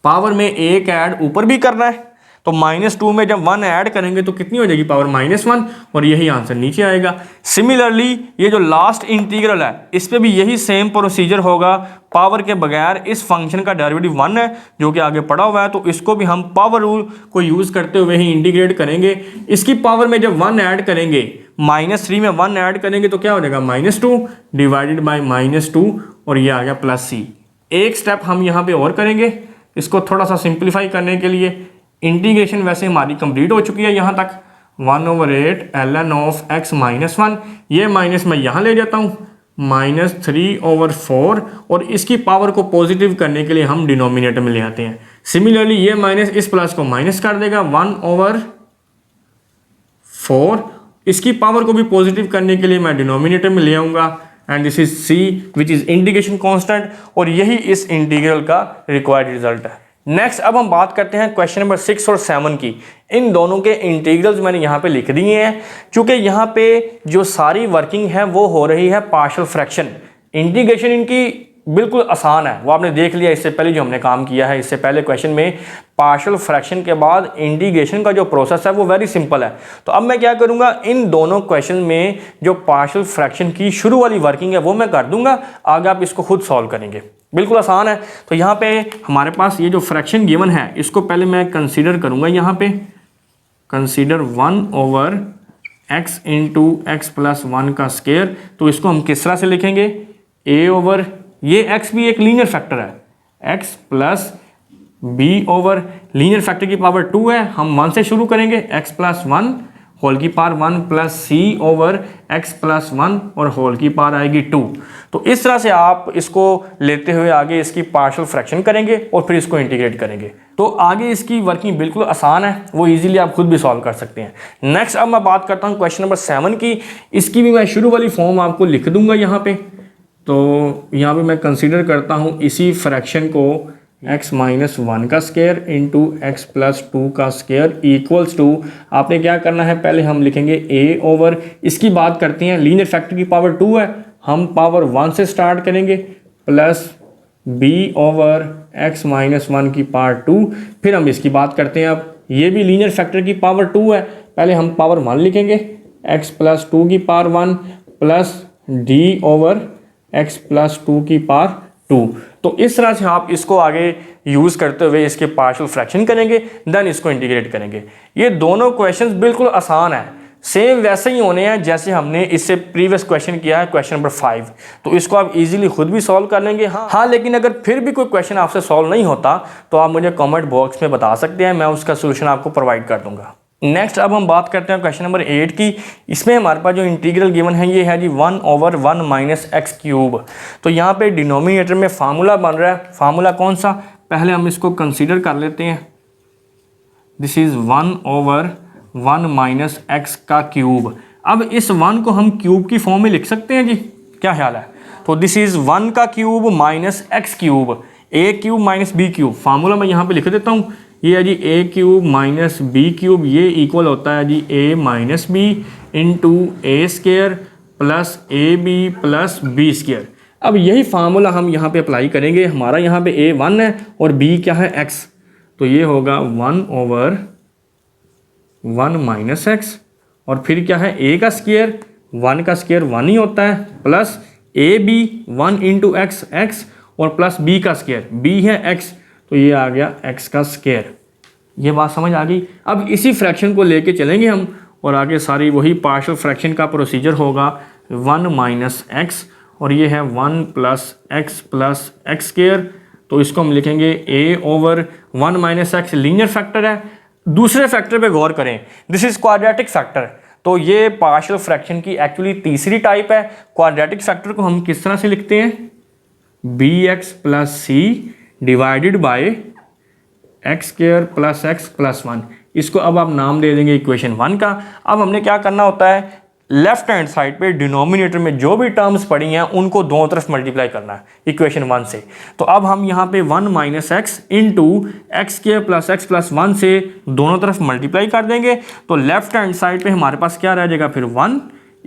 पावर में एक ऐड ऊपर भी करना है, तो -2 में जब 1 ऐड करेंगे तो कितनी हो जाएगी पावर -1 और यही आंसर नीचे आएगा। सिमिलरली ये जो लास्ट इंटीग्रल है इस पे भी यही सेम प्रोसीजर होगा, पावर के बगैर इस फंक्शन का डेरिवेटिव 1 है जो कि आगे पड़ा हुआ है, तो इसको भी हम पावर रूल को यूज करते हुए ही इंटीग्रेट करेंगे। इसकी पावर में जब 1 ऐड करेंगे, -3 में 1 ऐड करेंगे तो क्या हो जाएगा -2 डिवाइडेड बाई -2 और ये आ गया +c। एक स्टेप हम यहाँ पे और करेंगे, इसको थोड़ा सा सिंप्लीफाई करने के लिए। इंटीग्रेशन वैसे हमारी कंप्लीट हो चुकी है यहाँ तक, 1/8 ln ऑफ x-1, ये माइनस मैं यहाँ ले जाता हूँ -3/4 और इसकी पावर को पॉजिटिव करने के लिए हम डिनोमिनेटर में ले आते हैं। सिमिलरली ये माइनस इस प्लस को माइनस कर देगा 1/4, इसकी पावर को भी पॉजिटिव करने के लिए मैं डिनोमिनेटर में ले आऊँगा and this is c which is integration constant और यही इस इंटीग्रल का रिक्वायर्ड रिजल्ट है। नेक्स्ट अब हम बात करते हैं क्वेश्चन नंबर 6 और 7 की। इन दोनों के इंटीग्रल्स मैंने यहाँ पे लिख दिए हैं, क्योंकि यहाँ पे जो सारी वर्किंग है वो हो रही है पार्शियल फ्रैक्शन। इंटीग्रेशन इनकी बिल्कुल आसान है, वो आपने देख लिया इससे पहले जो हमने काम किया है। इससे पहले क्वेश्चन में पार्शियल फ्रैक्शन के बाद इंटीग्रेशन का जो प्रोसेस है वो वेरी सिंपल है। तो अब मैं क्या करूँगा, इन दोनों क्वेश्चन में जो पार्शियल फ्रैक्शन की शुरू वाली वर्किंग है वो मैं कर दूंगा, आगे आप इसको खुद सॉल्व करेंगे, बिल्कुल आसान है। तो यहाँ पे हमारे पास ये जो फ्रैक्शन गिवन है इसको पहले मैं कंसीडर करूँगा, यहाँ पे कंसीडर 1/x इंटू x+1 का स्क्वायर। तो इसको हम किस तरह से लिखेंगे, a ओवर ये x भी एक लीनियर फैक्टर है, x plus b over linear factor की पावर 2 है, हम 1 से शुरू करेंगे, x+1 होल की power 1 plus c over x+1 और होल की पावर आएगी 2। तो इस तरह से आप इसको लेते हुए आगे इसकी पार्शियल फ्रैक्शन करेंगे और फिर इसको इंटीग्रेट करेंगे। तो आगे इसकी वर्किंग बिल्कुल आसान है, वो इजीली आप खुद भी सॉल्व कर सकते हैं। नेक्स्ट अब मैं बात करता हूँ क्वेश्चन नंबर 7 की। इसकी भी मैं शुरू वाली फॉर्म आपको लिख दूंगा यहाँ पे। तो यहाँ पे मैं कंसीडर करता हूँ इसी फ्रैक्शन को x-1 का स्क्वायर इंटू x+2 का स्क्वायर इक्वल्स टू, आपने क्या करना है, पहले हम लिखेंगे a ओवर, इसकी बात करते हैं, लीनियर फैक्टर की पावर 2 है, हम पावर 1 से स्टार्ट करेंगे, प्लस b ओवर x-1 की पावर 2, फिर हम इसकी बात करते हैं अब ये भी लीनियर फैक्टर की पावर 2 है, पहले हम पावर 1 लिखेंगे, x प्लस 2 की power 1 plus d over x plus 2 की पावर 2। तो इस तरह से आप इसको आगे यूज़ करते हुए इसके पार्शियल फ्रैक्शन करेंगे, देन इसको इंटीग्रेट करेंगे। ये दोनों क्वेश्चंस बिल्कुल आसान है, सेम वैसे ही होने हैं जैसे हमने इससे प्रीवियस क्वेश्चन किया है, क्वेश्चन नंबर 5। तो इसको आप इजीली खुद भी सॉल्व कर लेंगे। हाँ, लेकिन अगर फिर भी कोई क्वेश्चन आपसे सॉल्व नहीं होता तो आप मुझे कमेंट बॉक्स में बता सकते हैं, मैं उसका सोल्यूशन आपको प्रोवाइड कर दूंगा। नेक्स्ट अब हम बात करते हैं क्वेश्चन नंबर 8 की। इसमें हमारे पास जो इंटीग्रल गिवन है ये है जी 1/1 माइनस एक्स क्यूब। तो यहाँ पे डिनोमिनेटर में फार्मूला बन रहा है, फार्मूला कौन सा, पहले हम इसको कंसीडर कर लेते हैं। दिस इज 1/1 माइनस एक्स का क्यूब। अब इस 1 को हम क्यूब की फॉर्म में लिख सकते हैं जी, क्या ख्याल है? तो दिस इज 1 का cube minus x cube, a cube minus b cube. Formula मैं यहाँ पे लिख देता हूँ, ये है जी a cube minus b cube, ये इक्वल होता है जी a minus B into a square plus A b plus b square. अब यही फार्मूला हम यहाँ पे अप्लाई करेंगे। हमारा यहाँ पे ए 1 है और बी क्या है x, तो ये होगा 1/1 माइनस एक्स, और फिर क्या है a का स्केयर, 1 का स्केयर 1 ही होता है, प्लस ए बी 1 इंटू एक्स एक्स, और प्लस b का स्केयर, b है x, तो ये आ गया x का स्केयर। ये बात समझ आ गई। अब इसी फ्रैक्शन को लेके चलेंगे हम, और आगे सारी वही पार्शियल फ्रैक्शन का प्रोसीजर होगा 1 माइनस एक्स, और ये है 1 प्लस एक्स स्केयर। तो इसको हम लिखेंगे a/1 minus x, linear factor है। दूसरे फैक्टर पे गौर करें, दिस इज क्वाड्रेटिक फैक्टर। तो ये पार्शियल फ्रैक्शन की एक्चुअली तीसरी टाइप है। क्वाड्रेटिक फैक्टर को हम किस तरह से लिखते हैं, bx plus C divided by x square plus x plus 1। इसको अब आप नाम दे देंगे इक्वेशन 1 का। अब हमने क्या करना होता है, लेफ्ट हैंड साइड पे डिनोमिनेटर में जो भी टर्म्स पड़ी हैं उनको दोनों तरफ मल्टीप्लाई करना है इक्वेशन 1 से। तो अब हम यहाँ पे 1 minus x into x square plus x plus 1 से दोनों तरफ मल्टीप्लाई कर देंगे। तो लेफ्ट हैंड साइड पे हमारे पास क्या रह जाएगा, फिर 1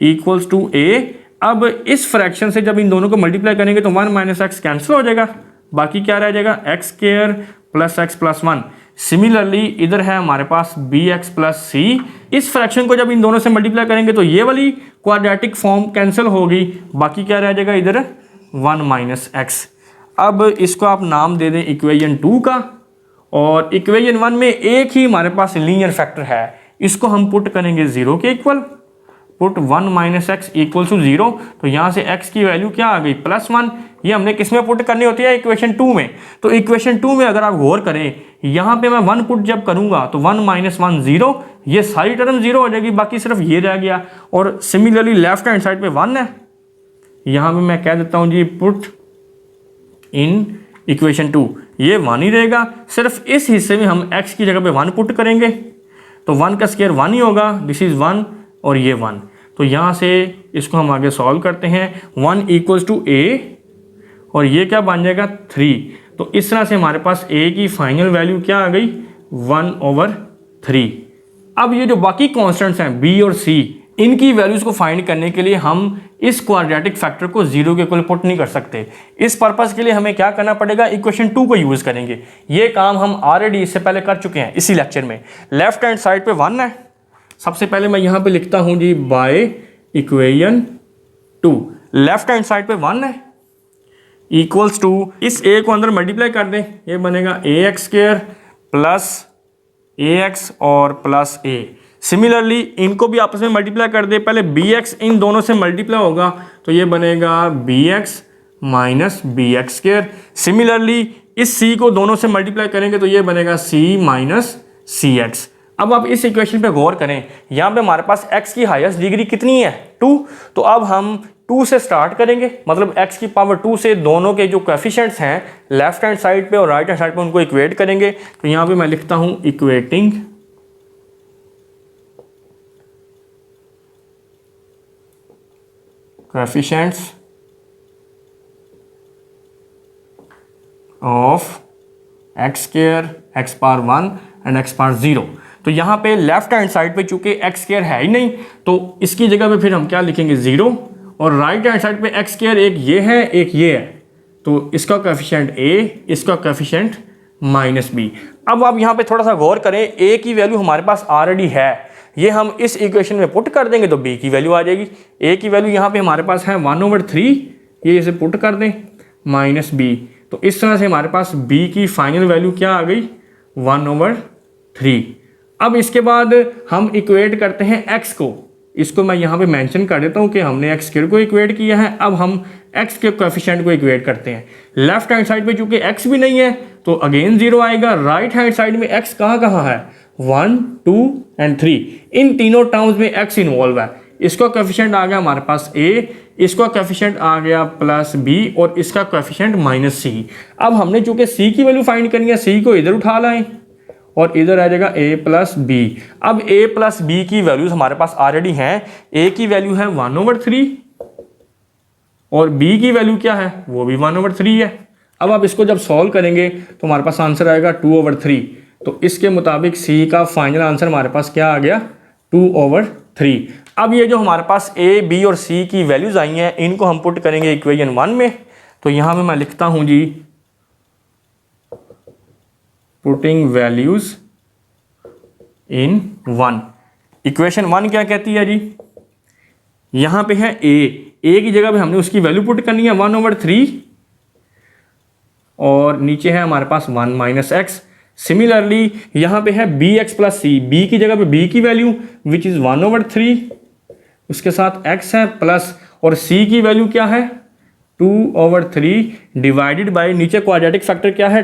इक्वल्स टू ए। अब इस फ्रैक्शन से जब इन दोनों को मल्टीप्लाई करेंगे तो 1 माइनस एक्स कैंसिल हो जाएगा, बाकी क्या रह जाएगा, x square plus x plus 1। Similarly इधर है हमारे पास बी एक्स प्लस सी। इस फ्रैक्शन को जब इन दोनों से मल्टीप्लाई करेंगे तो ये वाली क्वाड्रेटिक फॉर्म कैंसिल होगी, बाकी क्या रह जाएगा इधर 1 माइनस एक्स। अब इसको आप नाम दे दें इक्वेशन 2 का, और इक्वेशन 1 में एक ही हमारे पास लीनियर फैक्टर है, इसको हम पुट करेंगे 0 के equal, put 1 minus x equal to 0। तो यहाँ से x की वैल्यू क्या आ गई, +1। ये हमने किस में पुट करनी होती है, इक्वेशन 2 में। तो इक्वेशन 2 में अगर आप गौर करें, यहाँ पे मैं 1 पुट जब करूँगा तो 1 माइनस 1 0, ये सारी टर्म 0 हो जाएगी, बाकी सिर्फ ये रह गया। और सिमिलरली लेफ्ट हैंड साइड पे 1 है, यहाँ पे मैं कह देता हूँ जी पुट इन इक्वेशन 2, ये 1 ही रहेगा। सिर्फ इस हिस्से में हम x की जगह पे 1 पुट करेंगे, तो 1 का स्क्वायर 1 ही होगा, दिस इज 1 और ये 1। तो यहाँ से इसको हम आगे सॉल्व करते हैं, 1 इक्वल्स टू a और ये क्या बन जाएगा 3। तो इस तरह से हमारे पास a की फाइनल वैल्यू क्या आ गई, 1/3। अब ये जो बाकी कॉन्स्टेंट्स हैं b और c, इनकी वैल्यूज को फाइंड करने के लिए हम इस क्वाड्रेटिक फैक्टर को 0 के इक्वल पुट नहीं कर सकते। इस पर्पस के लिए हमें क्या करना पड़ेगा, इक्वेशन 2 को यूज करेंगे। ये काम हम ऑलरेडी इससे पहले कर चुके हैं इसी लेक्चर में। लेफ्ट हैंड साइड पे 1 है, सबसे पहले मैं यहाँ पे लिखता हूँ जी by equation 2। Left hand side पे 1 है, इक्वल्स टू इस a को अंदर मल्टीप्लाई कर दें, ये बनेगा ax स्क्वायर प्लस ax और प्लस a। सिमिलरली इनको भी आपस में मल्टीप्लाई कर दे, पहले bx इन दोनों से मल्टीप्लाई होगा तो ये बनेगा bx minus bx square. Similarly इस c को दोनों से मल्टीप्लाई करेंगे तो ये बनेगा c माइनस cx। अब आप इस इक्वेशन पे गौर करें, यहाँ पे हमारे पास x की हाईएस्ट डिग्री कितनी है, 2। तो अब हम 2 से स्टार्ट करेंगे, मतलब x की पावर 2 से दोनों के जो कोएफिशिएंट्स हैं लेफ्ट हैंड साइड पे और राइट हैंड साइड पे उनको इक्वेट करेंगे। तो यहाँ पे मैं लिखता हूँ equating coefficients of x square x power 1 and x power 0। तो यहाँ पे लेफ्ट हैंड साइड पे चूंकि x स्क्वायर है ही नहीं, तो इसकी जगह पे फिर हम क्या लिखेंगे 0, और राइट हैंड साइड पे x स्क्वायर एक ये है एक ये है, तो इसका कोएफिशिएंट a, इसका कोएफिशिएंट -b। अब आप यहाँ पे थोड़ा सा गौर करें, a की वैल्यू हमारे पास ऑलरेडी है, ये हम इस इक्वेशन में पुट कर देंगे तो b की वैल्यू आ जाएगी। a की वैल्यू यहाँ पे हमारे पास है 1/3, ये इसे पुट कर दें माइनस b, तो इस तरह से हमारे पास b की फाइनल वैल्यू क्या आ गई 1/3। अब इसके बाद हम इक्वेट करते हैं x को, इसको मैं यहाँ पे मेंशन कर देता हूँ कि हमने एक्स स्क्वायर को इक्वेट किया है। अब हम x के कोएफिशिएंट को इक्वेट करते हैं। लेफ्ट हैंड साइड पे चूंकि x भी नहीं है तो अगेन 0 आएगा। राइट हैंड साइड में x कहाँ कहाँ है 1, 2 एंड 3, इन तीनों टर्म्स में x इन्वॉल्व है। इसका कोएफिशिएंट आ गया हमारे पास a, इसका कोएफिशिएंट आ गया प्लस b और इसका कोएफिशिएंट माइनस c। अब हमने चूंकि c की वैल्यू फाइंड करनी है, c को इधर उठा लाएं और इधर आ जाएगा a प्लस बी। अब a प्लस बी की वैल्यूज हमारे पास ऑलरेडी हैं। a की वैल्यू है 1/3 और b की वैल्यू क्या है, वो भी 1/3 है। अब आप इसको जब सॉल्व करेंगे तो हमारे पास आंसर आएगा 2/3। तो इसके मुताबिक c का फाइनल आंसर हमारे पास क्या आ गया 2/3। अब ये जो हमारे पास a, b और c की वैल्यूज आई हैं, इनको हम पुट करेंगे इक्वेशन 1 में। तो यहाँ पे मैं लिखता हूँ जी, पुटिंग वैल्यूज इन 1। इक्वेशन 1 क्या कहती है जी, यहां पे है a की जगह पे हमने उसकी वैल्यू पुट करनी है 1/3 और नीचे है हमारे पास 1 माइनस एक्स। सिमिलरली यहां पे है bx प्लस सी, b की जगह पे b की वैल्यू विच इज 1/3, उसके साथ x है प्लस, और c की वैल्यू क्या है 2/3 डिवाइडेड बाय, नीचे क्वाड्रेटिक फैक्टर क्या है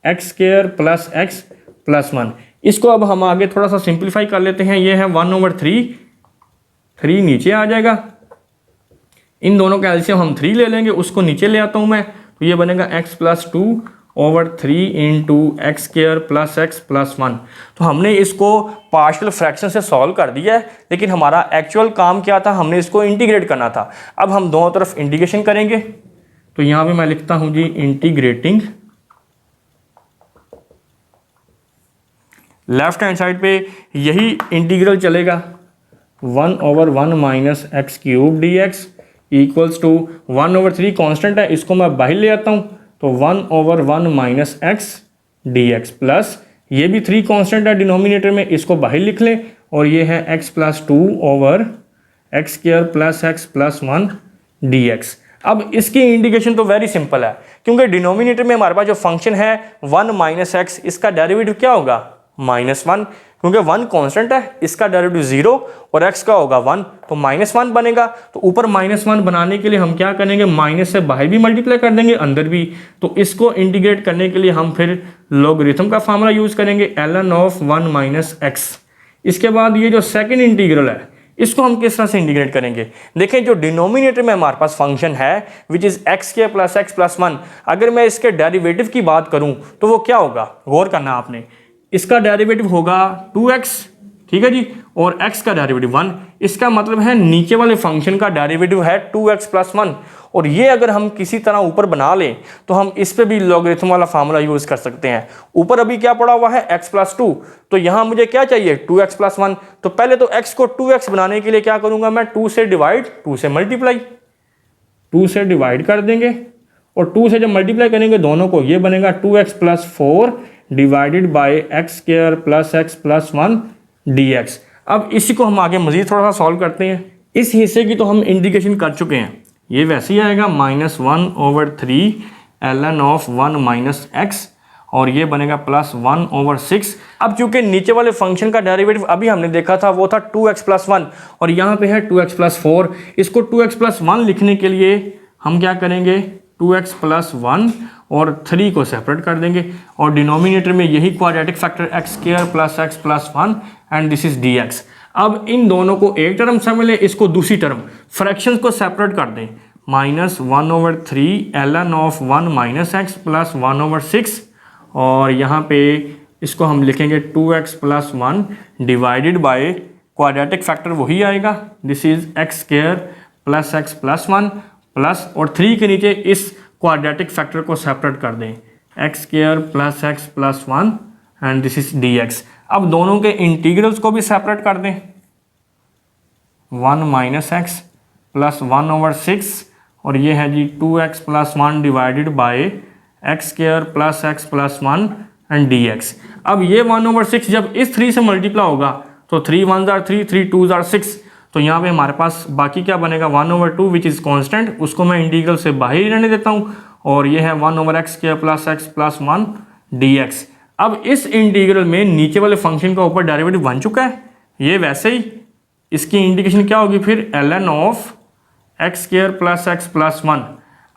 x square plus x plus 1। इसको अब हम आगे थोड़ा सा सिंप्लीफाई कर लेते हैं। ये है 1/3, 3 नीचे आ जाएगा, इन दोनों का एलसीएम हम 3 ले लेंगे, उसको नीचे ले आता हूं मैं, तो ये बनेगा x plus 2/3 into x square plus x plus 1। तो हमने इसको पार्शियल फ्रैक्शन से सॉल्व कर दिया है, लेकिन हमारा एक्चुअल काम क्या था, हमने इसको इंटीग्रेट करना था। अब हम दोनों तरफ इंटीग्रेशन करेंगे, तो यहाँ पे मैं लिखता हूँ जी इंटीग्रेटिंग, लेफ्ट हैंड साइड पे यही इंटीग्रल चलेगा 1/1 minus x cube d x equals to 1/3 constant है, इसको मैं बाहर ले आता हूँ, तो 1/1 minus x d x plus ये भी 3 कॉन्स्टेंट है डिनोमिनेटर में, इसको बाहर लिख लें, और ये है x plus 2/x square plus x plus 1 D x. अब इसकी इंटीग्रेशन तो वेरी सिंपल है, क्योंकि डिनोमिनेटर में हमारे पास जो फंक्शन है 1 माइनस एक्स, इसका डेरिवेटिव क्या होगा -1, क्योंकि 1 कांस्टेंट है, इसका डेरिवेटिव 0 और x का होगा 1, तो -1 बनेगा। तो ऊपर -1 बनाने के लिए हम क्या करेंगे, माइनस से बाहर भी मल्टीप्लाई कर देंगे, अंदर भी। तो इसको इंटीग्रेट करने के लिए हम फिर लॉगरिथम का फार्मूला यूज करेंगे, ln ऑफ 1 माइनस एक्स। इसके बाद ये जो सेकंड इंटीग्रल है, इसको हम किस तरह से इंटीग्रेट करेंगे। देखें, जो डिनोमिनेटर में हमारे पास फंक्शन है विच is x square plus x plus 1, अगर मैं इसके डेरिवेटिव की बात करूं तो वो क्या होगा, गौर करना आपने, इसका डेरिवेटिव होगा 2x, ठीक है जी, और x का डेरिवेटिव 1। इसका मतलब है नीचे वाले फंक्शन का डेरिवेटिव है 2x प्लस 1, और ये अगर हम किसी तरह ऊपर बना लें तो हम इस पे भी लॉगरिथम वाला फार्मूला यूज कर सकते हैं। ऊपर अभी क्या पड़ा हुआ है x प्लस 2, तो यहाँ मुझे क्या चाहिए 2x प्लस 1। तो पहले तो x को 2x बनाने के लिए क्या करूंगा मैं, 2 से डिवाइड, 2 से मल्टीप्लाई, 2 से डिवाइड कर देंगे, और 2 से जब मल्टीप्लाई करेंगे दोनों को, ये बनेगा 2x plus 4 divided by x square plus x plus 1 D x. अब इसी को हम आगे मजीद थोड़ा सा सॉल्व करते हैं। इस हिस्से की तो हम इंटीग्रेशन कर चुके हैं, ये वैसे ही आएगा -1/3 ln ऑफ 1 माइनस एक्स, और ये बनेगा +1/6। अब चूंकि नीचे वाले फंक्शन का डेरिवेटिव अभी हमने देखा था वो था 2x प्लस 1, और यहाँ पे है 2x प्लस 4। इसको 2x प्लस 1 लिखने के लिए हम क्या करेंगे, 2x प्लस 1 और 3 को सेपरेट कर देंगे, और डिनोमिनेटर में यही quadratic factor x square plus x plus 1 and this is dx। अब इन दोनों को एक टर्म से मिले, इसको दूसरी टर्म फ्रैक्शंस को सेपरेट कर दें, -1/3 ln of 1 minus x plus 1/6, और यहाँ पे इसको हम लिखेंगे 2x plus 1 divided by quadratic factor वही आएगा, this is x square plus x plus 1 plus, और 3 के नीचे इस क्वाड्रेटिक फैक्टर को सेपरेट कर दें, x square plus x plus 1 and this is dx। अब दोनों के इंटीग्रल्स को भी सेपरेट कर दें, 1 माइनस एक्स प्लस 1/6, और ये है जी 2x plus 1 divided by x square plus x plus 1 and dx। अब ये 1/6 जब इस 3 से मल्टीप्लाई होगा तो 3 1s are 3, 3 2s are 6, तो यहाँ पे हमारे पास बाकी क्या बनेगा 1/2 विच इज़ कॉन्स्टेंट, उसको मैं इंटीग्रल से बाहर ही रहने देता हूँ, और ये है 1/x² plus x plus 1 dx। अब इस इंटीग्रल में नीचे वाले फंक्शन का ऊपर डेरिवेटिव बन चुका है, ये वैसे ही इसकी इंडिकेशन क्या होगी फिर ln of x² plus x plus 1।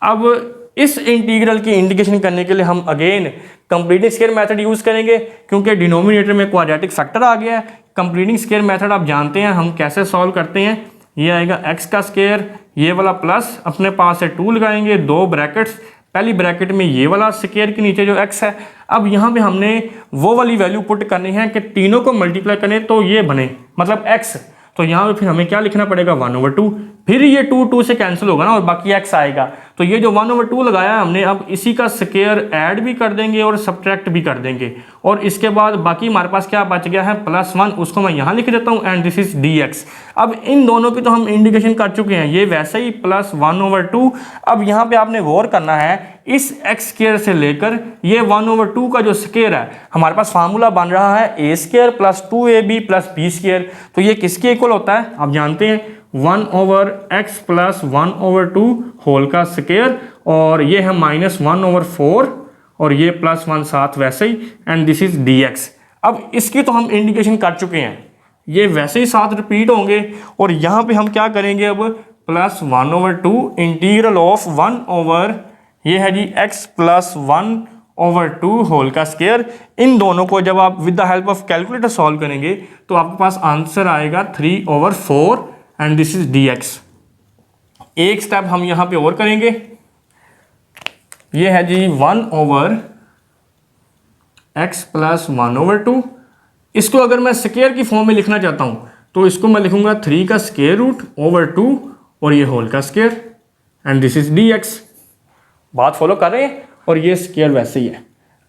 अब इस इंटीग्रल की इंडिकेशन करने के लिए हम again completing square method use करेंगे, क्योंकि डिनोमिनेटर में क्वाड्रेटिक फैक्टर आ गया है। कंप्लीटिंग स्क्वायर मेथड आप जानते हैं हम कैसे सॉल्व करते हैं, ये आएगा x का स्क्वायर, ये वाला प्लस अपने पास से 2 लगाएंगे, 2 ब्रैकेट्स, पहली ब्रैकेट में ये वाला स्क्वायर के नीचे जो x है। अब यहाँ पे हमने वो वाली वैल्यू पुट करनी है कि तीनों को मल्टीप्लाई करें तो ये बने, मतलब x, तो यहाँ पे फिर हमें क्या लिखना पड़ेगा 1/2, फिर ये 2 से कैंसिल होगा ना और बाकी x आएगा, तो ये जो 1/2 लगाया हमने अब इसी का स्क्वायर ऐड भी कर देंगे और सब्ट्रैक्ट भी कर देंगे, और इसके बाद बाकी हमारे पास क्या बच गया है +1, उसको मैं यहाँ लिख देता हूँ एंड दिस इज dx। अब इन दोनों की तो हम इंडिकेशन कर चुके हैं, ये वैसे ही +1/2। अब यहाँ पे आपने गौर करना है इस x² से लेकर ये 1/2 का जो स्क्वायर है हमारे पास फार्मूला बन रहा है a² + 2ab + b², तो ये किसके इक्वल होता है आप जानते हैं 1/x + 1/2 होल का स्क्वायर, और ये है -1/4 और ये +1 साथ वैसे ही, एंड दिस इज dx। अब इसकी तो हम इंडिकेशन कर चुके हैं, ये वैसे ही साथ रिपीट होंगे, और यहाँ पे हम क्या करेंगे अब +1/2 इंटीग्रल ऑफ 1/, ये है जी x + 1/2 होल का स्क्वायर। इन दोनों को जब आप with the help of calculator solve करेंगे तो आपके पास आंसर आएगा 3/4 एंड दिस इज dx। एक स्टेप हम यहाँ पे और करेंगे, ये है जी 1/x + 1/2। इसको अगर मैं स्क्वायर की फॉर्म में लिखना चाहता हूँ तो इसको मैं लिखूंगा 3 का स्क्वायर रूट ओवर 2 और ये होल का square and this is dx। बात फॉलो कर रहे हैं, और ये स्क्वायर वैसे ही है।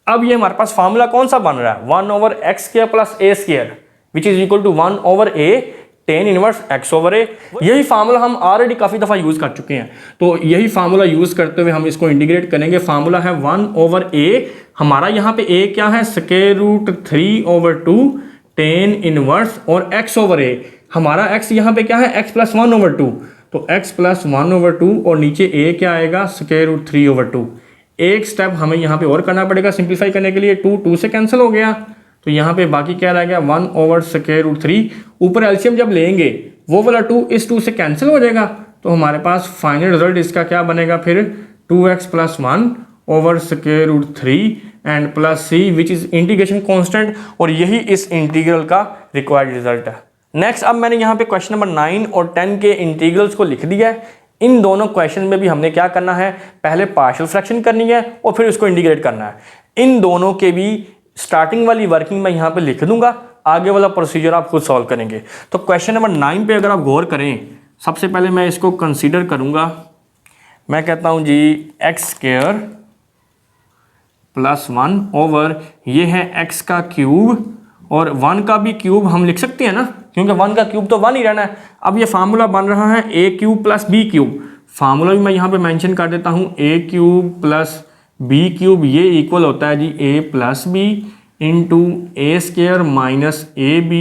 अब ये हमारे पास फार्मूला कौन सा बन रहा है 1/x² + a² which is equal to 1/a tan inverse x/a। यही फार्मूला हम ऑलरेडी काफ़ी दफ़ा यूज़ कर चुके हैं, तो यही फार्मूला यूज़ करते हुए हम इसको इंटीग्रेट करेंगे। फार्मूला है 1/a, हमारा यहाँ पे a क्या है √3/2 tan इनवर्स, और x/a हमारा x यहाँ पे क्या है x + 1/2, तो x + 1/2 और नीचे a क्या आएगा √3/2। एक स्टेप हमें यहाँ पे और करना पड़ेगा सिंप्लीफाई करने के लिए, 2 से कैंसिल हो गया, तो यहाँ पे बाकी क्या रह गया 1/√3। ऊपर एलसीएम जब लेंगे वो वाला 2 इस 2 से कैंसिल हो जाएगा, तो हमारे पास फाइनल रिजल्ट इसका क्या बनेगा फिर 2x + 1/√3 and plus c which is integration constant, और यही इस इंटीग्रल का रिक्वायर्ड रिजल्ट है। नेक्स्ट अब मैंने यहाँ पे क्वेश्चन नंबर 9 और 10 के इंटीग्रल्स को लिख दिया है। इन दोनों क्वेश्चन में भी हमने क्या करना है, पहले पार्शियल फ्रैक्शन करनी है और फिर उसको इंटीग्रेट करना है। इन दोनों के भी स्टार्टिंग वाली वर्किंग मैं यहाँ पे लिख दूंगा, आगे वाला प्रोसीजर आप खुद सॉल्व करेंगे। तो क्वेश्चन नंबर 9 पे अगर आप गौर करें, सबसे पहले मैं इसको कंसीडर करूँगा, मैं कहता हूँ जी x² + 1 ओवर ये है x का क्यूब, और 1 का भी क्यूब हम लिख सकते हैं ना, क्योंकि 1 का क्यूब तो 1 ही रहना है। अब ये फार्मूला बन रहा है a³ + b³, फार्मूला भी मैं यहाँ पे मेंशन कर देता हूँ a³ + b³, ये इक्वल होता है जी a + b into a² - ab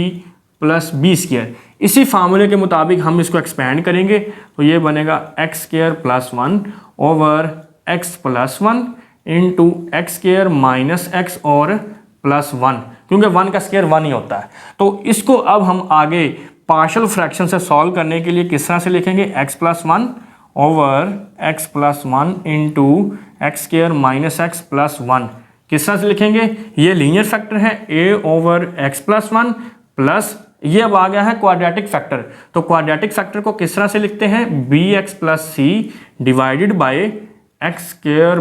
+ b²। इसी फार्मूले के मुताबिक हम इसको एक्सपेंड करेंगे, तो ये बनेगा x² + 1 over x + 1 into x² - x और +1, क्योंकि 1 का स्क्वायर 1 ही होता है। तो इसको अब हम आगे पार्शियल फ्रैक्शन से सॉल्व करने के लिए किस तरह से लिखेंगे x + 1 over x + 1 into x² - x +1। किस तरह से लिखेंगे, ये लीनियर फैक्टर है a ओवर x + 1 प्लस ये अब आ गया है क्वाड्रेटिक फैक्टर। तो क्वाड्रेटिक फैक्टर को किस तरह से लिखते हैं bx + c divided by x²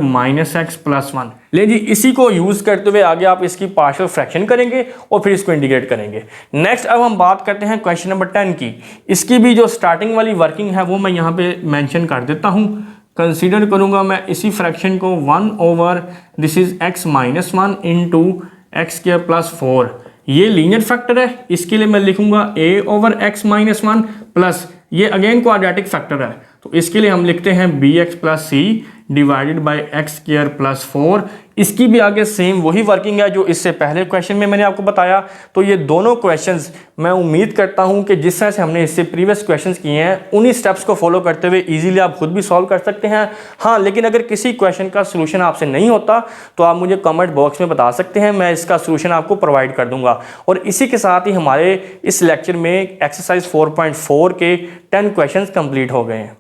- x +1। ले जी, इसी को यूज़ करते हुए आगे आप इसकी पार्शियल फ्रैक्शन करेंगे और फिर इसको इंटीग्रेट करेंगे। नेक्स्ट अब हम बात करते हैं क्वेश्चन नंबर 10 की। इसकी भी जो स्टार्टिंग वाली वर्किंग है वो मैं यहाँ पे मेंशन कर देता हूँ। कंसीडर करूँगा मैं इसी फ्रैक्शन को 1 over this is x - 1 into x² + 4। ये लीनियर फैक्टर है, इसके लिए मैं लिखूँगा a ओवर x - 1 प्लस ये अगेन क्वाड्रेटिक फैक्टर है, तो इसके लिए हम लिखते हैं bx + c divided by x square plus 4। इसकी भी आगे सेम वही वर्किंग है जो इससे पहले क्वेश्चन में मैंने आपको बताया। तो ये दोनों क्वेश्चंस मैं उम्मीद करता हूं कि जिस तरह से हमने इससे प्रीवियस क्वेश्चंस किए हैं उन्हीं स्टेप्स को फॉलो करते हुए इजीली आप खुद भी सॉल्व कर सकते हैं। हाँ, लेकिन अगर किसी क्वेश्चन का सोल्यूशन आपसे नहीं होता तो आप मुझे कमेंट बॉक्स में बता सकते हैं, मैं इसका सोल्यूशन आपको प्रोवाइड कर दूंगा। और इसी के साथ ही हमारे इस लेक्चर में एक्सरसाइज 4.4 के 10 क्वेश्चंस कंप्लीट हो गए हैं।